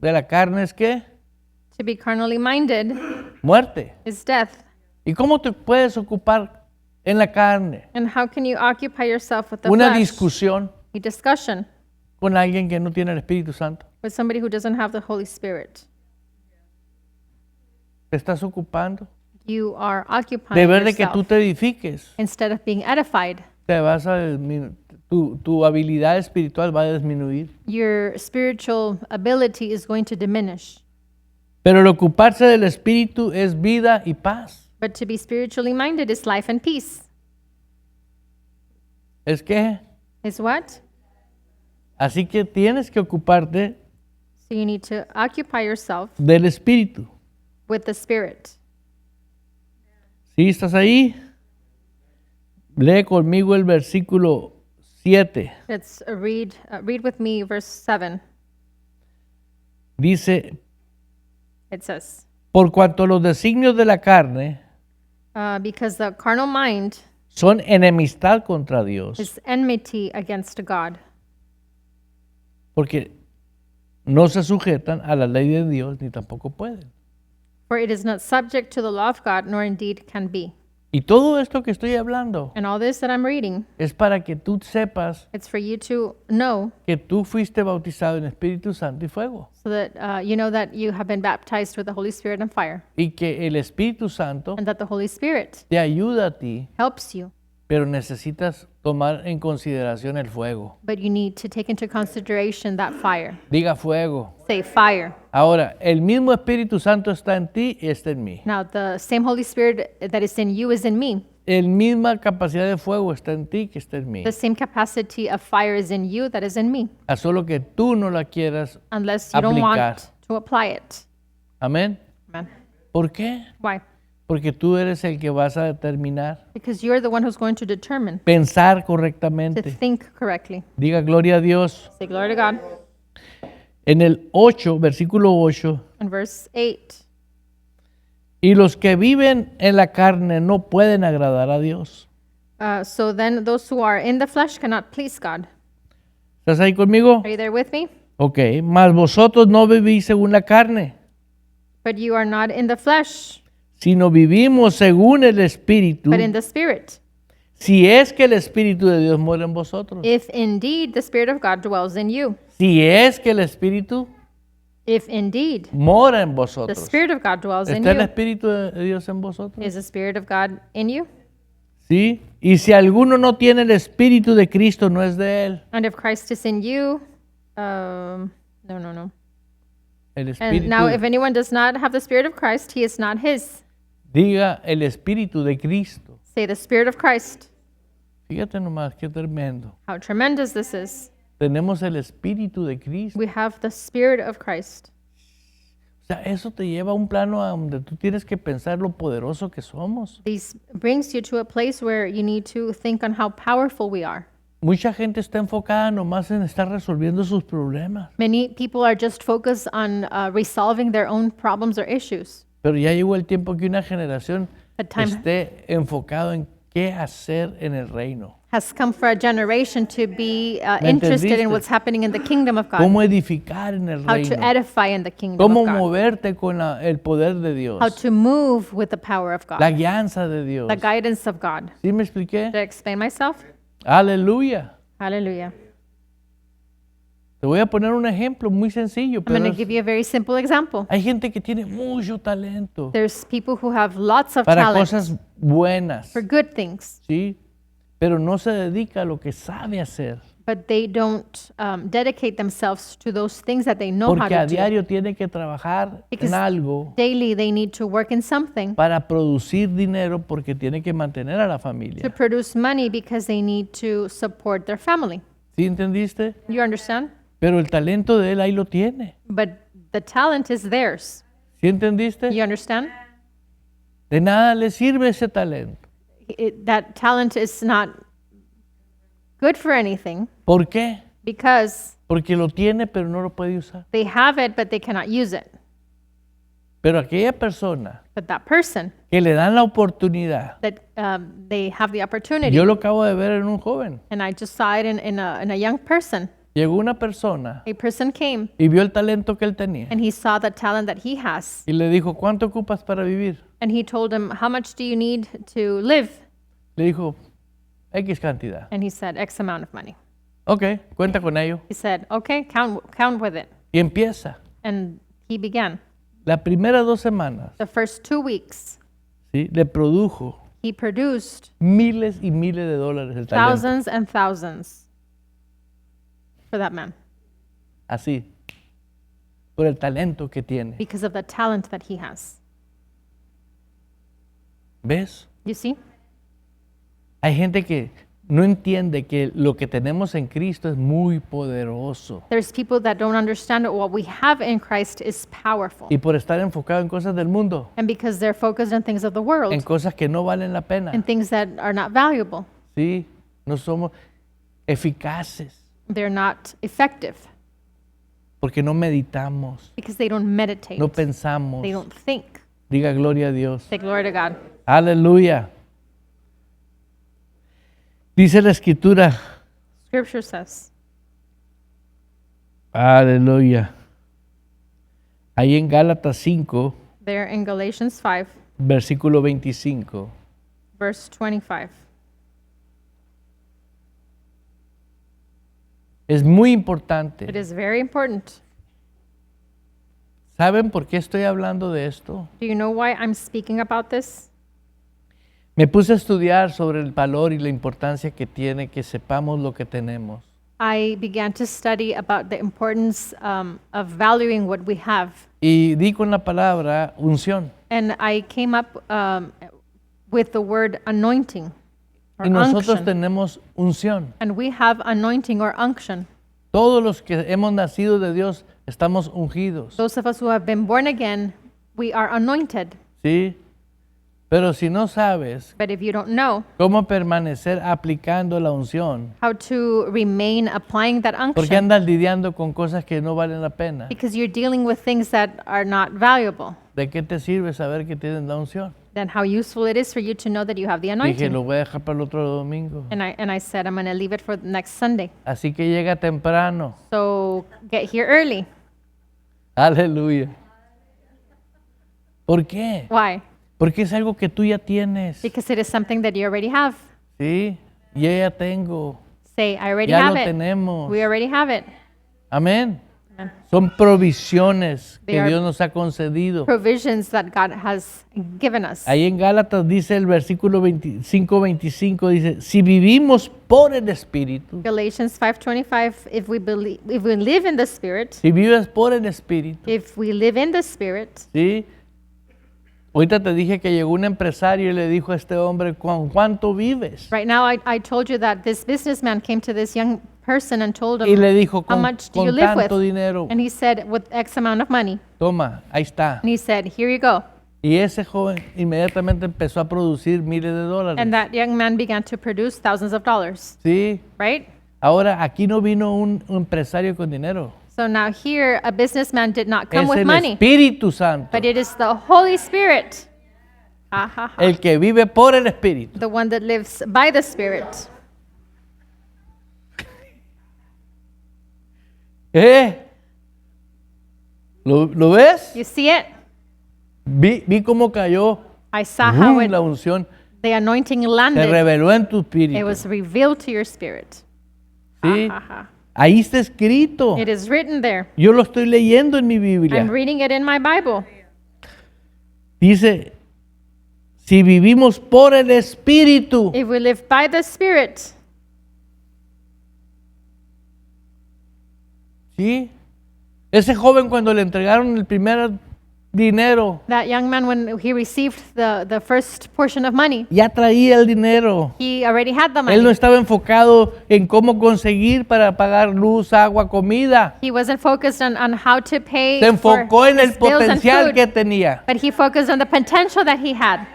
Speaker 2: de la carne es ¿qué?
Speaker 3: To be carnally minded
Speaker 2: Muerte.
Speaker 3: is death.
Speaker 2: ¿Y cómo te puedes ocupar en la carne?
Speaker 3: And how can you occupy yourself with the
Speaker 2: Una
Speaker 3: flesh?
Speaker 2: discusión
Speaker 3: A discussion
Speaker 2: con alguien que no tiene el Espíritu Santo.
Speaker 3: with somebody who doesn't have the Holy Spirit.
Speaker 2: Te estás ocupando.
Speaker 3: You are occupying
Speaker 2: De ver de que tú
Speaker 3: yourself
Speaker 2: te edifiques.
Speaker 3: instead of being edified.
Speaker 2: Te vas a tu habilidad espiritual va a disminuir.
Speaker 3: Your spiritual ability is going to diminish.
Speaker 2: Pero el ocuparse del Espíritu es vida y paz.
Speaker 3: But to be spiritually minded is life and peace.
Speaker 2: Es que,
Speaker 3: Is what?
Speaker 2: así que tienes que ocuparte
Speaker 3: So you need to occupy yourself
Speaker 2: del Espíritu.
Speaker 3: with the Spirit.
Speaker 2: ¿Sí estás ahí? Lee conmigo el versículo 7.
Speaker 3: Let's read with me verse 7.
Speaker 2: Dice,
Speaker 3: It says,
Speaker 2: por cuanto los designios de la carne
Speaker 3: because the carnal mind
Speaker 2: son enemistad contra Dios.
Speaker 3: is enmity against God.
Speaker 2: porque no se sujetan a la ley de Dios ni tampoco pueden.
Speaker 3: For it is not subject to the law of God, nor indeed can be.
Speaker 2: Y todo esto que estoy hablando
Speaker 3: And all this that I'm reading,
Speaker 2: es para que tú sepas
Speaker 3: it's for you to know
Speaker 2: que tú fuiste bautizado en Espíritu Santo y fuego.
Speaker 3: so that you know that you have been baptized with the Holy Spirit and fire,
Speaker 2: Y que el Espíritu Santo
Speaker 3: and that the Holy Spirit
Speaker 2: te ayuda a ti,
Speaker 3: helps you,
Speaker 2: pero necesitas tomar en consideración el fuego.
Speaker 3: but you need to take into consideration that fire.
Speaker 2: Diga fuego.
Speaker 3: Say fire.
Speaker 2: Ahora, el mismo Espíritu Santo está en ti y está en mí.
Speaker 3: Now, the same Holy Spirit that is in you is in me.
Speaker 2: El misma capacidad de fuego está en ti que está en mí.
Speaker 3: The same capacity of fire is in you that is in me,
Speaker 2: A solo que tú no la quieras
Speaker 3: unless you don't
Speaker 2: aplicar.
Speaker 3: want to apply it.
Speaker 2: Amén.
Speaker 3: Amen.
Speaker 2: ¿Por qué?
Speaker 3: Why?
Speaker 2: Porque tú eres el que vas a determinar,
Speaker 3: Because you're the one who's going to determine
Speaker 2: pensar
Speaker 3: to
Speaker 2: correctamente.
Speaker 3: think correctly.
Speaker 2: Diga gloria a Dios.
Speaker 3: Say glory to God.
Speaker 2: En el 8, versículo 8,
Speaker 3: In verse 8,
Speaker 2: y los que viven en la carne no pueden agradar a Dios.
Speaker 3: so then those who are in the flesh cannot please God.
Speaker 2: ¿Estás ahí conmigo?
Speaker 3: Are you there with me?
Speaker 2: Ok, mas vosotros no vivís según la carne,
Speaker 3: But you are not in the flesh,
Speaker 2: sino vivimos según el Espíritu,
Speaker 3: but in the Spirit.
Speaker 2: si es que el Espíritu de Dios mora en vosotros.
Speaker 3: If indeed the Spirit of God dwells in you.
Speaker 2: Si es que el Espíritu
Speaker 3: If indeed
Speaker 2: mora en
Speaker 3: the
Speaker 2: vosotros.
Speaker 3: Spirit of God dwells in
Speaker 2: ¿Está el
Speaker 3: you.
Speaker 2: Espíritu de Dios en vosotros?
Speaker 3: Is the Spirit of God in you?
Speaker 2: Sí. Y si alguno no tiene el Espíritu de Cristo, no es de él.
Speaker 3: And if Christ is in you, no.
Speaker 2: El
Speaker 3: And
Speaker 2: Espíritu,
Speaker 3: now if anyone does not have the Spirit of Christ, he is not his.
Speaker 2: diga el Espíritu de Cristo.
Speaker 3: Say the Spirit of Christ.
Speaker 2: Fíjate nomás, qué tremendo.
Speaker 3: How tremendous this is.
Speaker 2: Tenemos el Espíritu de Cristo.
Speaker 3: We have the Spirit of Christ.
Speaker 2: O sea, eso te lleva a un plano a donde tú tienes que pensar lo poderoso que somos.
Speaker 3: This brings you to a place where you need to think on how powerful we are.
Speaker 2: Mucha gente está enfocada nomás en estar resolviendo sus problemas.
Speaker 3: Many people are just focused on resolving their own problems or issues.
Speaker 2: Pero ya llegó el tiempo que una generación
Speaker 3: The time
Speaker 2: esté enfocado en qué hacer en el reino.
Speaker 3: has come for a generation to be
Speaker 2: ¿Me
Speaker 3: interested
Speaker 2: entendiste?
Speaker 3: in what's happening in the kingdom of God,
Speaker 2: Cómo edificar en el
Speaker 3: how to
Speaker 2: reino.
Speaker 3: edify in the kingdom
Speaker 2: Cómo
Speaker 3: of God,
Speaker 2: moverte con el poder de Dios.
Speaker 3: how to move with the power of
Speaker 2: La
Speaker 3: God,
Speaker 2: guianza de Dios.
Speaker 3: the guidance of God.
Speaker 2: ¿Sí me expliqué?
Speaker 3: Did I explain myself?
Speaker 2: Aleluya.
Speaker 3: Hallelujah.
Speaker 2: Te voy a poner un ejemplo muy sencillo,
Speaker 3: I'm going
Speaker 2: pero
Speaker 3: to give you a very simple example.
Speaker 2: hay gente que tiene mucho talento
Speaker 3: There's people who have lots of
Speaker 2: para
Speaker 3: talent
Speaker 2: cosas buenas,
Speaker 3: for good things,
Speaker 2: ¿sí? Pero no se dedica a lo que sabe hacer,
Speaker 3: but they don't dedicate themselves to those things that they know how
Speaker 2: porque a
Speaker 3: to do.
Speaker 2: diario tiene que trabajar
Speaker 3: Because
Speaker 2: en algo
Speaker 3: daily they need to work in something
Speaker 2: para producir dinero porque tiene que mantener a la
Speaker 3: to
Speaker 2: familia.
Speaker 3: produce money because they need to support their family.
Speaker 2: ¿Sí entendiste?
Speaker 3: You understand?
Speaker 2: Pero el talento de él ahí lo tiene.
Speaker 3: But the talent is theirs.
Speaker 2: ¿Sí entendiste?
Speaker 3: You understand?
Speaker 2: De nada le sirve ese talento.
Speaker 3: That talent is not good for anything
Speaker 2: ¿Por qué?
Speaker 3: because
Speaker 2: Porque lo tiene pero no lo puede usar.
Speaker 3: they have it, but they cannot use it.
Speaker 2: Pero aquella persona
Speaker 3: But that person
Speaker 2: que le dan la oportunidad,
Speaker 3: that they have the opportunity,
Speaker 2: yo lo acabo de ver en un joven.
Speaker 3: and I just saw it in a young person.
Speaker 2: Llegó una persona
Speaker 3: A person came
Speaker 2: y vio el talento que él tenía
Speaker 3: and he saw the talent that he has,
Speaker 2: y le dijo, ¿cuánto ocupas para vivir?
Speaker 3: and he told him, "How much do you need to live?"
Speaker 2: Le dijo, X cantidad.
Speaker 3: And he said, "X amount of money."
Speaker 2: Ok, cuenta con ello.
Speaker 3: He said, "Okay, count with it."
Speaker 2: Y empieza.
Speaker 3: And he began.
Speaker 2: Las primeras 2 semanas,
Speaker 3: The first 2 weeks,
Speaker 2: ¿sí? Le produjo
Speaker 3: he produced
Speaker 2: miles y miles de dólares el talento.
Speaker 3: thousands and thousands for that man
Speaker 2: Así. Por el talento que tiene.
Speaker 3: because of the talent that he has.
Speaker 2: ¿Ves?
Speaker 3: You see?
Speaker 2: Hay gente que no entiende que lo que tenemos en Cristo es muy poderoso.
Speaker 3: There's people that don't understand that what we have in Christ is powerful.
Speaker 2: Y por estar enfocado en cosas del mundo,
Speaker 3: And because they're focused on things of the
Speaker 2: en
Speaker 3: world
Speaker 2: cosas que no valen la pena,
Speaker 3: and things that are not valuable,
Speaker 2: ¿sí? No somos eficaces
Speaker 3: they're not effective
Speaker 2: porque no meditamos,
Speaker 3: because they don't meditate.
Speaker 2: no pensamos.
Speaker 3: They don't think.
Speaker 2: Diga gloria a Dios.
Speaker 3: Say glory to God.
Speaker 2: Aleluya. Dice la Escritura,
Speaker 3: Scripture says,
Speaker 2: Aleluya. Ahí en Gálatas 5,
Speaker 3: There in Galatians 5,
Speaker 2: versículo 25.
Speaker 3: verse 25.
Speaker 2: Es muy
Speaker 3: It
Speaker 2: importante.
Speaker 3: is very important.
Speaker 2: ¿Saben por qué estoy hablando de esto?
Speaker 3: Do you know why I'm speaking about this?
Speaker 2: Me puse a estudiar sobre el valor y la importancia que tiene que sepamos lo que tenemos.
Speaker 3: I began to study about the importance of valuing what we have.
Speaker 2: Y di con la palabra unción.
Speaker 3: And I came up with the word anointing or
Speaker 2: Y nosotros
Speaker 3: unction.
Speaker 2: tenemos unción.
Speaker 3: And we have anointing or unction.
Speaker 2: Todos los que hemos nacido de Dios estamos ungidos.
Speaker 3: Those of us who have been born again, we are anointed.
Speaker 2: ¿Sí? Pero si no sabes
Speaker 3: But if you don't know
Speaker 2: cómo permanecer aplicando la unción,
Speaker 3: how to remain applying that
Speaker 2: porque
Speaker 3: unction,
Speaker 2: andas lidiando con cosas que no valen la pena,
Speaker 3: because you're dealing with things that are not valuable,
Speaker 2: ¿de qué te sirve saber que tienes la unción?
Speaker 3: then how useful it is for you to know that you have the
Speaker 2: Dije,
Speaker 3: anointing.
Speaker 2: lo voy a dejar para el otro domingo.
Speaker 3: And I said, I'm going to leave it for the next Sunday.
Speaker 2: Así que llega temprano.
Speaker 3: So get here early.
Speaker 2: Aleluya. ¿Por qué?
Speaker 3: Why?
Speaker 2: Porque es algo que tú ya tienes.
Speaker 3: Because it is something that you already have.
Speaker 2: ¿Sí? Yo ya tengo.
Speaker 3: Say, I already
Speaker 2: Ya
Speaker 3: have
Speaker 2: lo
Speaker 3: it.
Speaker 2: tenemos.
Speaker 3: We already have it.
Speaker 2: Amén.
Speaker 3: Amen.
Speaker 2: Son provisiones
Speaker 3: They
Speaker 2: que
Speaker 3: are
Speaker 2: Dios nos ha concedido.
Speaker 3: Provisions that God has given us.
Speaker 2: Ahí en Gálatas dice el versículo 25, dice, si vivimos por el Espíritu,
Speaker 3: Galatians 5:25, if we live in the Spirit,
Speaker 2: si vives por el Espíritu,
Speaker 3: if we live in the Spirit,
Speaker 2: ¿sí? Ahorita te dije que llegó un empresario y le dijo a este hombre, ¿con cuánto vives?
Speaker 3: right now I told you that this businessman came to this young person and told
Speaker 2: Y
Speaker 3: him,
Speaker 2: le dijo,
Speaker 3: how
Speaker 2: con,
Speaker 3: much do you
Speaker 2: con
Speaker 3: live with?
Speaker 2: tanto dinero,
Speaker 3: And he said, with X amount of money.
Speaker 2: toma, ahí está.
Speaker 3: And he said, here you go.
Speaker 2: Y ese joven inmediatamente empezó a producir miles de dólares.
Speaker 3: And that young man began to produce thousands of dollars,
Speaker 2: ¿Sí?
Speaker 3: right?
Speaker 2: Ahora, aquí no vino un empresario con dinero.
Speaker 3: So now here, a businessman did not come
Speaker 2: Es
Speaker 3: with
Speaker 2: el
Speaker 3: money,
Speaker 2: Espíritu Santo,
Speaker 3: but it is the Holy Spirit,
Speaker 2: el que vive por el Espíritu.
Speaker 3: the one that lives by the Spirit.
Speaker 2: ¿Lo ves?
Speaker 3: You see it?
Speaker 2: Vi cómo cayó
Speaker 3: I saw how
Speaker 2: la unción,
Speaker 3: the anointing
Speaker 2: se
Speaker 3: landed.
Speaker 2: reveló en tu
Speaker 3: It
Speaker 2: espíritu.
Speaker 3: was revealed to your spirit.
Speaker 2: ¿Sí?
Speaker 3: Aha.
Speaker 2: Ahí está escrito.
Speaker 3: It is written there.
Speaker 2: Yo lo estoy leyendo en mi
Speaker 3: I'm
Speaker 2: Biblia.
Speaker 3: reading it in my Bible.
Speaker 2: Dice, si vivimos por el Espíritu,
Speaker 3: If we live by the Spirit,
Speaker 2: ¿sí? Ese joven cuando le entregaron el primer dinero,
Speaker 3: that young man, when he received the first portion of money,
Speaker 2: ya traía el dinero.
Speaker 3: he already had the
Speaker 2: Él no
Speaker 3: money.
Speaker 2: estaba enfocado en cómo conseguir para pagar luz, agua, comida.
Speaker 3: He wasn't focused on how to pay
Speaker 2: Se
Speaker 3: for
Speaker 2: enfocó en el
Speaker 3: his bills and
Speaker 2: potencial
Speaker 3: food,
Speaker 2: que tenía.
Speaker 3: but he focused on the potential that he had.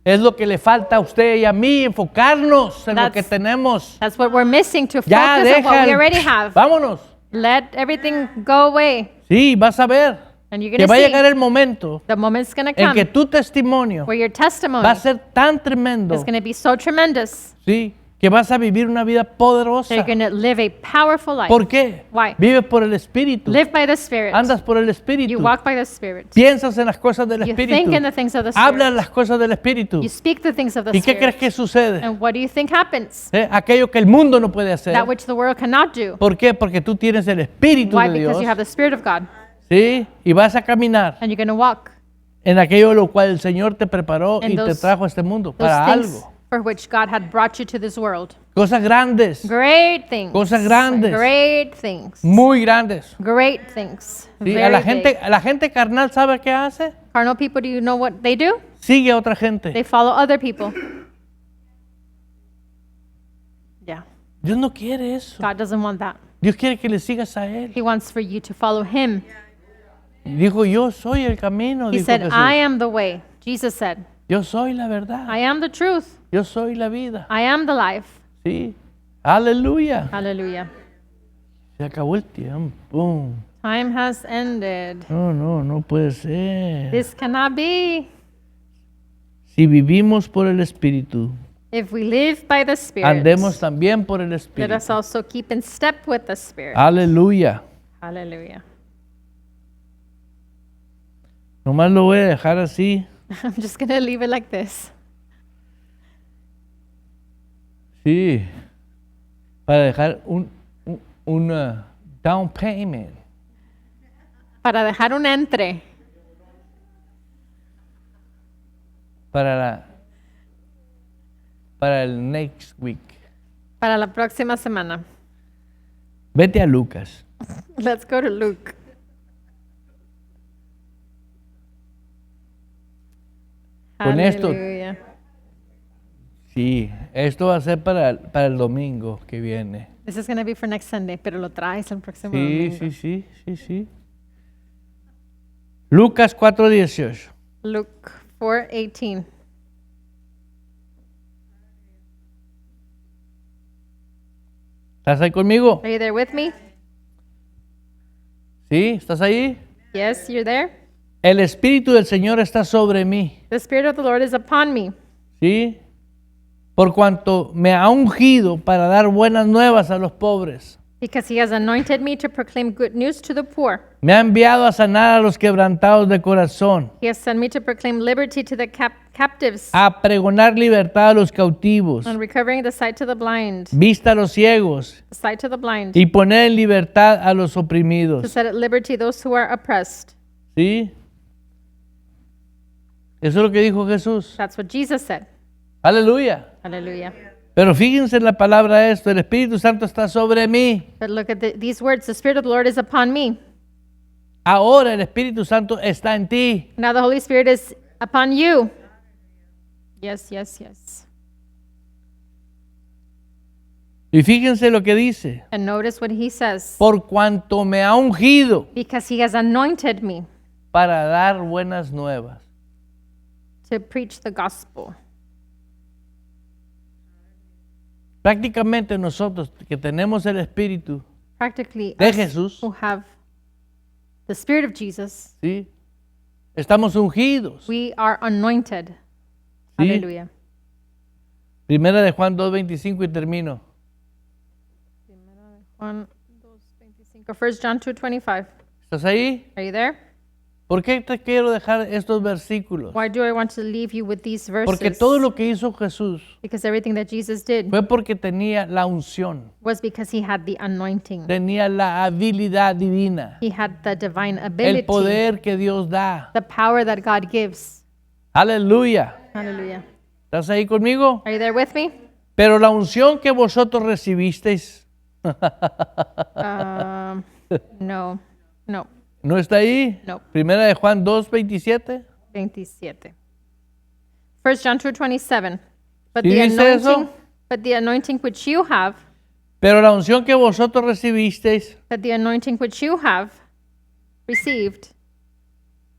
Speaker 2: Es lo que le falta a usted y a mí, enfocarnos en lo
Speaker 3: That's-
Speaker 2: que tenemos.
Speaker 3: That's what we're missing, to
Speaker 2: Ya,
Speaker 3: focus on what we
Speaker 2: deja.
Speaker 3: already have.
Speaker 2: Vámonos.
Speaker 3: Let everything go away,
Speaker 2: Sí, vas a ver
Speaker 3: and you're
Speaker 2: que
Speaker 3: going
Speaker 2: va a
Speaker 3: to
Speaker 2: llegar
Speaker 3: see
Speaker 2: el momento
Speaker 3: the moment's going to
Speaker 2: en que
Speaker 3: come
Speaker 2: tu testimonio
Speaker 3: where your testimony
Speaker 2: va a ser tan tremendo,
Speaker 3: is going to be so tremendous
Speaker 2: sí, que vas a vivir una vida
Speaker 3: that
Speaker 2: poderosa.
Speaker 3: you're going to live a powerful life.
Speaker 2: ¿Por qué?
Speaker 3: Why?
Speaker 2: Vives por el Espíritu.
Speaker 3: Live by the Spirit.
Speaker 2: Andas por el
Speaker 3: You
Speaker 2: Espíritu.
Speaker 3: walk by the Spirit.
Speaker 2: Piensas en las cosas del
Speaker 3: You
Speaker 2: Espíritu.
Speaker 3: think in the things of the
Speaker 2: Hablas
Speaker 3: Spirit.
Speaker 2: las cosas del Espíritu.
Speaker 3: You speak the things of the
Speaker 2: ¿Y qué crees
Speaker 3: Spirit.
Speaker 2: que sucede?
Speaker 3: And what do you think happens?
Speaker 2: Aquello que el mundo no puede hacer.
Speaker 3: That which the world cannot do.
Speaker 2: ¿Por qué? Porque tú tienes el Espíritu
Speaker 3: Why?
Speaker 2: de
Speaker 3: Because
Speaker 2: Dios.
Speaker 3: you have the Spirit of God,
Speaker 2: ¿Sí? Y vas a caminar
Speaker 3: and you're going to walk
Speaker 2: en aquello lo cual el Señor te preparó
Speaker 3: And
Speaker 2: y te
Speaker 3: those-
Speaker 2: trajo a este mundo
Speaker 3: those
Speaker 2: para
Speaker 3: things
Speaker 2: algo.
Speaker 3: for which God had brought you to this world.
Speaker 2: Cosas grandes,
Speaker 3: Great things.
Speaker 2: Cosas grandes.
Speaker 3: Great things.
Speaker 2: muy grandes.
Speaker 3: Great things.
Speaker 2: ¿Sí?
Speaker 3: Very
Speaker 2: A
Speaker 3: big.
Speaker 2: la gente carnal, ¿sabe qué hace?
Speaker 3: Carnal people, do you know what they do?
Speaker 2: Sigue a otra gente.
Speaker 3: They follow other people. Yeah.
Speaker 2: Dios no quiere eso.
Speaker 3: God doesn't want that.
Speaker 2: Dios quiere que le sigas a Él.
Speaker 3: He wants for you to follow Him.
Speaker 2: Y dijo, yo soy el camino,
Speaker 3: He
Speaker 2: dijo
Speaker 3: said,
Speaker 2: Jesús.
Speaker 3: I am the way. Jesus said,
Speaker 2: Yo soy la verdad.
Speaker 3: I am the truth.
Speaker 2: Yo soy la vida.
Speaker 3: I am the life.
Speaker 2: Sí. Aleluya.
Speaker 3: Hallelujah.
Speaker 2: Se acabó el tiempo.
Speaker 3: Time has ended.
Speaker 2: No puede ser.
Speaker 3: This cannot be.
Speaker 2: Si vivimos por el Espíritu,
Speaker 3: If we live by the Spirit,
Speaker 2: andemos también por el
Speaker 3: let
Speaker 2: Espíritu.
Speaker 3: us also keep in step with the Spirit.
Speaker 2: Aleluya.
Speaker 3: Hallelujah.
Speaker 2: Nomás lo voy a dejar así.
Speaker 3: I'm just going to leave it like this.
Speaker 2: Sí. Para dejar un down payment.
Speaker 3: Para dejar un entre
Speaker 2: Para el next week.
Speaker 3: para la próxima semana.
Speaker 2: Vete a Lucas.
Speaker 3: Let's go to Luke.
Speaker 2: Con esto-
Speaker 3: Hallelujah.
Speaker 2: Sí, esto va a ser para el domingo que viene.
Speaker 3: This is going to be for next Sunday, pero lo traes el próximo
Speaker 2: Sí,
Speaker 3: domingo.
Speaker 2: sí. Lucas 4:18.
Speaker 3: Luke 4:18.
Speaker 2: ¿Estás ahí conmigo?
Speaker 3: Are you there with me?
Speaker 2: ¿Sí? ¿Estás ahí?
Speaker 3: Yes, you're there.
Speaker 2: El Espíritu del Señor está sobre mí.
Speaker 3: The Spirit of the Lord is upon me
Speaker 2: ¿Sí? Por cuanto me ha ungido para dar buenas nuevas a los pobres.
Speaker 3: because he has anointed me to proclaim good news to the poor.
Speaker 2: Me ha enviado a sanar a los quebrantados de corazón,
Speaker 3: He has sent me to proclaim liberty to the captives
Speaker 2: a pregonar libertad a los cautivos,
Speaker 3: and recovering the sight to the blind,
Speaker 2: vista a los ciegos
Speaker 3: the sight to the blind,
Speaker 2: y poner en libertad a los
Speaker 3: to
Speaker 2: oprimidos.
Speaker 3: set at liberty those who are oppressed.
Speaker 2: ¿Sí? Eso es lo que dijo Jesús.
Speaker 3: That's what Jesus said.
Speaker 2: Aleluya.
Speaker 3: Hallelujah.
Speaker 2: Pero fíjense en la palabra esto, el Espíritu Santo está sobre mí.
Speaker 3: But look at these words. The Spirit of the Lord is upon me.
Speaker 2: Ahora el Espíritu Santo está en ti.
Speaker 3: Now the Holy Spirit is upon you. Yes, yes, yes.
Speaker 2: Y fíjense lo que dice.
Speaker 3: And notice what he says.
Speaker 2: Por cuanto me ha ungido
Speaker 3: Because he has anointed me
Speaker 2: para dar buenas nuevas.
Speaker 3: to preach the gospel.
Speaker 2: Prácticamente nosotros que tenemos el Espíritu
Speaker 3: Practically,
Speaker 2: de
Speaker 3: us
Speaker 2: Jesús,
Speaker 3: who have the Spirit of Jesus,
Speaker 2: ¿sí? Estamos ungidos.
Speaker 3: we are anointed.
Speaker 2: Sí.
Speaker 3: Hallelujah.
Speaker 2: Primera de Juan 2:25 y termino.
Speaker 3: 1 John 2:25.
Speaker 2: ¿Estás ahí?
Speaker 3: Are you there?
Speaker 2: ¿Por qué te quiero dejar estos versículos?
Speaker 3: Why do I want to leave you with these
Speaker 2: Porque
Speaker 3: verses?
Speaker 2: todo lo que hizo Jesús
Speaker 3: Because everything that Jesus did
Speaker 2: fue porque tenía la unción,
Speaker 3: was because he had the anointing.
Speaker 2: tenía la habilidad divina,
Speaker 3: He had the divine
Speaker 2: el
Speaker 3: ability,
Speaker 2: poder que Dios da.
Speaker 3: the power that God gives.
Speaker 2: Aleluya.
Speaker 3: Hallelujah.
Speaker 2: ¿Estás ahí conmigo?
Speaker 3: Are you there with me?
Speaker 2: Pero la unción que vosotros recibisteis,
Speaker 3: No.
Speaker 2: ¿no está ahí?
Speaker 3: No.
Speaker 2: Primera de Juan 2:27.
Speaker 3: 27. 1 John 2:27. But
Speaker 2: ¿Sí
Speaker 3: the
Speaker 2: dice eso?
Speaker 3: anointing, but the anointing which you have,
Speaker 2: Pero la unción que vosotros recibisteis,
Speaker 3: but the anointing which you have received,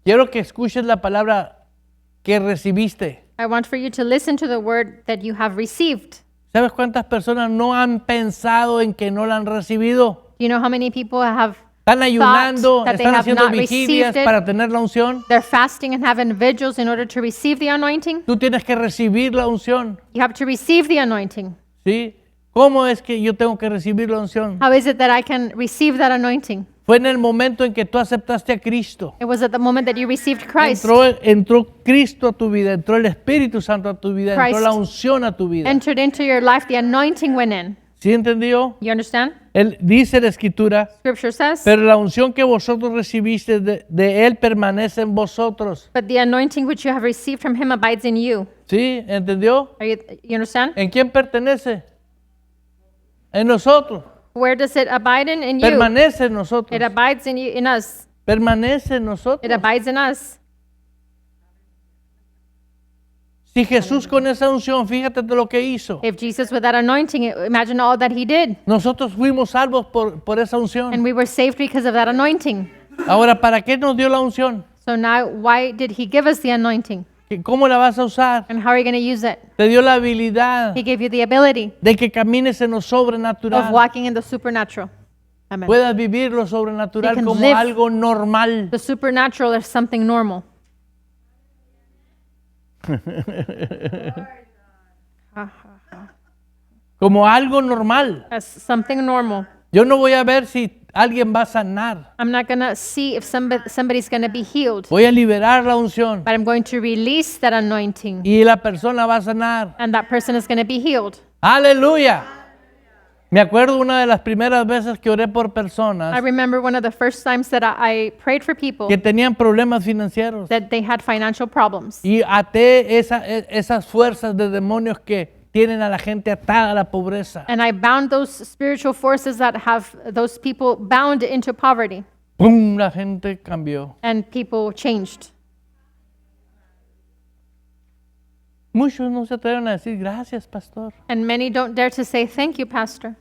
Speaker 2: quiero que escuches la palabra que recibiste.
Speaker 3: I want for you to listen to the word that you have received.
Speaker 2: ¿Sabes cuántas personas no han pensado en que no la han recibido?
Speaker 3: Do you know how many people have
Speaker 2: Están ayunando,
Speaker 3: that they
Speaker 2: están
Speaker 3: have
Speaker 2: haciendo
Speaker 3: not
Speaker 2: vigilias
Speaker 3: received it?
Speaker 2: para tener la unción.
Speaker 3: They're fasting and having vigils in order to receive the anointing?
Speaker 2: Tú tienes que recibir la unción,
Speaker 3: You have to receive the anointing.
Speaker 2: ¿sí? ¿Cómo es que yo tengo que recibir la unción?
Speaker 3: How is it that I can receive that anointing?
Speaker 2: Fue en el momento en que tú aceptaste a Cristo.
Speaker 3: It was at the moment that you received Christ.
Speaker 2: Entró Cristo a tu vida, entró el Espíritu Santo a tu vida, entró
Speaker 3: Christ
Speaker 2: la unción a tu vida.
Speaker 3: Entered into your life, the anointing went in.
Speaker 2: ¿Sí entendió?
Speaker 3: You understand?
Speaker 2: Él dice la Escritura,
Speaker 3: Scripture says,
Speaker 2: pero la unción que vosotros recibiste de Él permanece en vosotros.
Speaker 3: but the anointing which you have received from him abides in you.
Speaker 2: ¿Sí? ¿Entendió?
Speaker 3: You understand?
Speaker 2: ¿En quién pertenece? En nosotros.
Speaker 3: Where does it abide in you?
Speaker 2: Permanece en nosotros.
Speaker 3: It abides in you, in us.
Speaker 2: Permanece en nosotros.
Speaker 3: It abides in us.
Speaker 2: Si Jesús con esa unción, fíjate de lo que hizo.
Speaker 3: If Jesus with that anointing, imagine all that he did.
Speaker 2: Nosotros fuimos salvos por esa unción.
Speaker 3: And we were saved because of that anointing.
Speaker 2: Ahora, ¿para qué nos dio la unción?
Speaker 3: So now, why did he give us the anointing?
Speaker 2: ¿Cómo la vas a usar?
Speaker 3: And how are you going to use it?
Speaker 2: Te dio la habilidad
Speaker 3: He gave you the ability
Speaker 2: de que camines en lo
Speaker 3: of
Speaker 2: sobrenatural.
Speaker 3: walking in the supernatural. Amen.
Speaker 2: Puedas vivir lo sobrenatural
Speaker 3: You can
Speaker 2: como
Speaker 3: live
Speaker 2: algo normal.
Speaker 3: The supernatural is something normal.
Speaker 2: como algo normal.
Speaker 3: as something normal.
Speaker 2: Yo no voy a ver si alguien va a sanar.
Speaker 3: I'm not going to see if somebody's going to be healed,
Speaker 2: Voy a liberar la unción
Speaker 3: but I'm going to release that anointing,
Speaker 2: y la persona va a sanar.
Speaker 3: and that person is going to be healed.
Speaker 2: Aleluya. Me acuerdo una de las primeras veces que oré por
Speaker 3: I
Speaker 2: personas
Speaker 3: remember one of the first times that I prayed for people
Speaker 2: que tenían problemas financieros
Speaker 3: that they had financial problems.
Speaker 2: y até esas fuerzas de demonios que tienen a la gente atada a la pobreza.
Speaker 3: And I bound those spiritual forces that have those people bound into poverty,
Speaker 2: ¡Pum! La gente cambió.
Speaker 3: and people changed.
Speaker 2: Muchos no se atreven a decir gracias, pastor.
Speaker 3: And many don't dare to say, thank you, Pastor.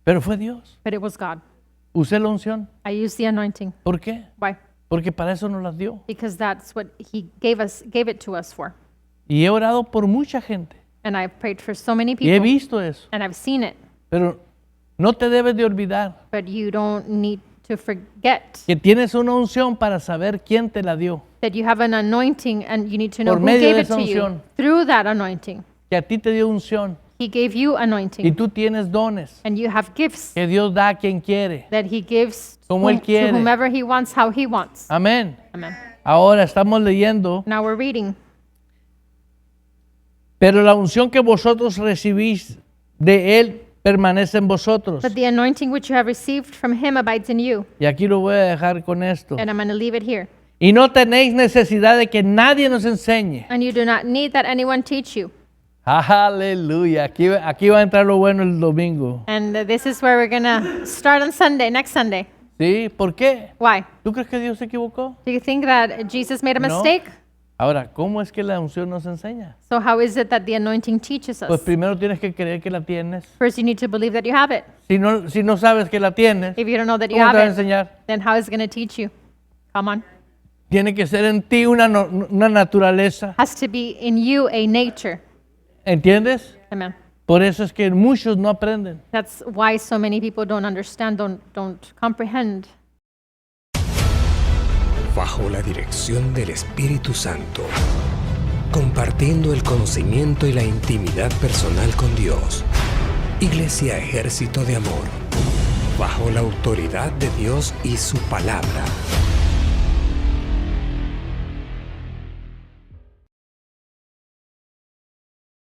Speaker 2: Pero fue Dios.
Speaker 3: But it was God.
Speaker 2: Usé la unción.
Speaker 3: I used the anointing.
Speaker 2: ¿Por qué?
Speaker 3: Why?
Speaker 2: Porque para eso nos las dio.
Speaker 3: Because that's what He gave it to us for.
Speaker 2: Y he orado por mucha gente.
Speaker 3: And I've prayed for so many
Speaker 2: Y he
Speaker 3: people,
Speaker 2: visto eso.
Speaker 3: and I've seen it.
Speaker 2: Pero no te debes de olvidar
Speaker 3: But you don't need to forget
Speaker 2: que tienes una unción para saber quién te la dio.
Speaker 3: that you have an anointing, and you need to know
Speaker 2: Por
Speaker 3: who
Speaker 2: medio
Speaker 3: gave
Speaker 2: de
Speaker 3: it
Speaker 2: esa
Speaker 3: to you
Speaker 2: unción.
Speaker 3: through that anointing.
Speaker 2: Que a ti te dio unción.
Speaker 3: He gave you
Speaker 2: Y
Speaker 3: anointing,
Speaker 2: tú tienes dones
Speaker 3: and you have gifts
Speaker 2: que Dios da a quien quiere.
Speaker 3: that He gives
Speaker 2: Como Él
Speaker 3: to
Speaker 2: quiere.
Speaker 3: whomever He wants, how He wants.
Speaker 2: Amén.
Speaker 3: Amen.
Speaker 2: Ahora estamos leyendo.
Speaker 3: Now we're reading.
Speaker 2: Pero la unción que vosotros recibís de Él permanece en vosotros.
Speaker 3: But the anointing which you have received from Him abides in you.
Speaker 2: Y aquí lo voy a dejar con esto.
Speaker 3: And I'm going to leave it here.
Speaker 2: Y no tenéis necesidad de que nadie nos enseñe.
Speaker 3: And you do not need that anyone teach you.
Speaker 2: Aleluya. Aquí va a entrar lo bueno el domingo.
Speaker 3: And this is where we're going to start on Sunday, next Sunday.
Speaker 2: ¿Sí? ¿Por qué?
Speaker 3: Why?
Speaker 2: ¿Tú crees que Dios se equivocó?
Speaker 3: Do you think that Jesus made a
Speaker 2: No.
Speaker 3: mistake?
Speaker 2: Ahora, ¿cómo es que la unción nos enseña?
Speaker 3: So how is it that the anointing teaches
Speaker 2: Pues
Speaker 3: us?
Speaker 2: primero tienes que creer que la tienes.
Speaker 3: First, you need to believe that you have it.
Speaker 2: Si no sabes que la tienes,
Speaker 3: If you don't know that you
Speaker 2: ¿cómo te va a
Speaker 3: have it,
Speaker 2: enseñar?
Speaker 3: then how is it going to teach you? Come on.
Speaker 2: Tiene que ser en ti una naturaleza.
Speaker 3: Has to be in you a nature.
Speaker 2: ¿Entiendes?
Speaker 3: Amen.
Speaker 2: Por eso es que muchos no aprenden.
Speaker 3: That's why so many people don't understand, don't comprehend.
Speaker 1: Bajo la dirección del Espíritu Santo, compartiendo el conocimiento y la intimidad personal con Dios. Iglesia Ejército de Amor, bajo la autoridad de Dios y su palabra.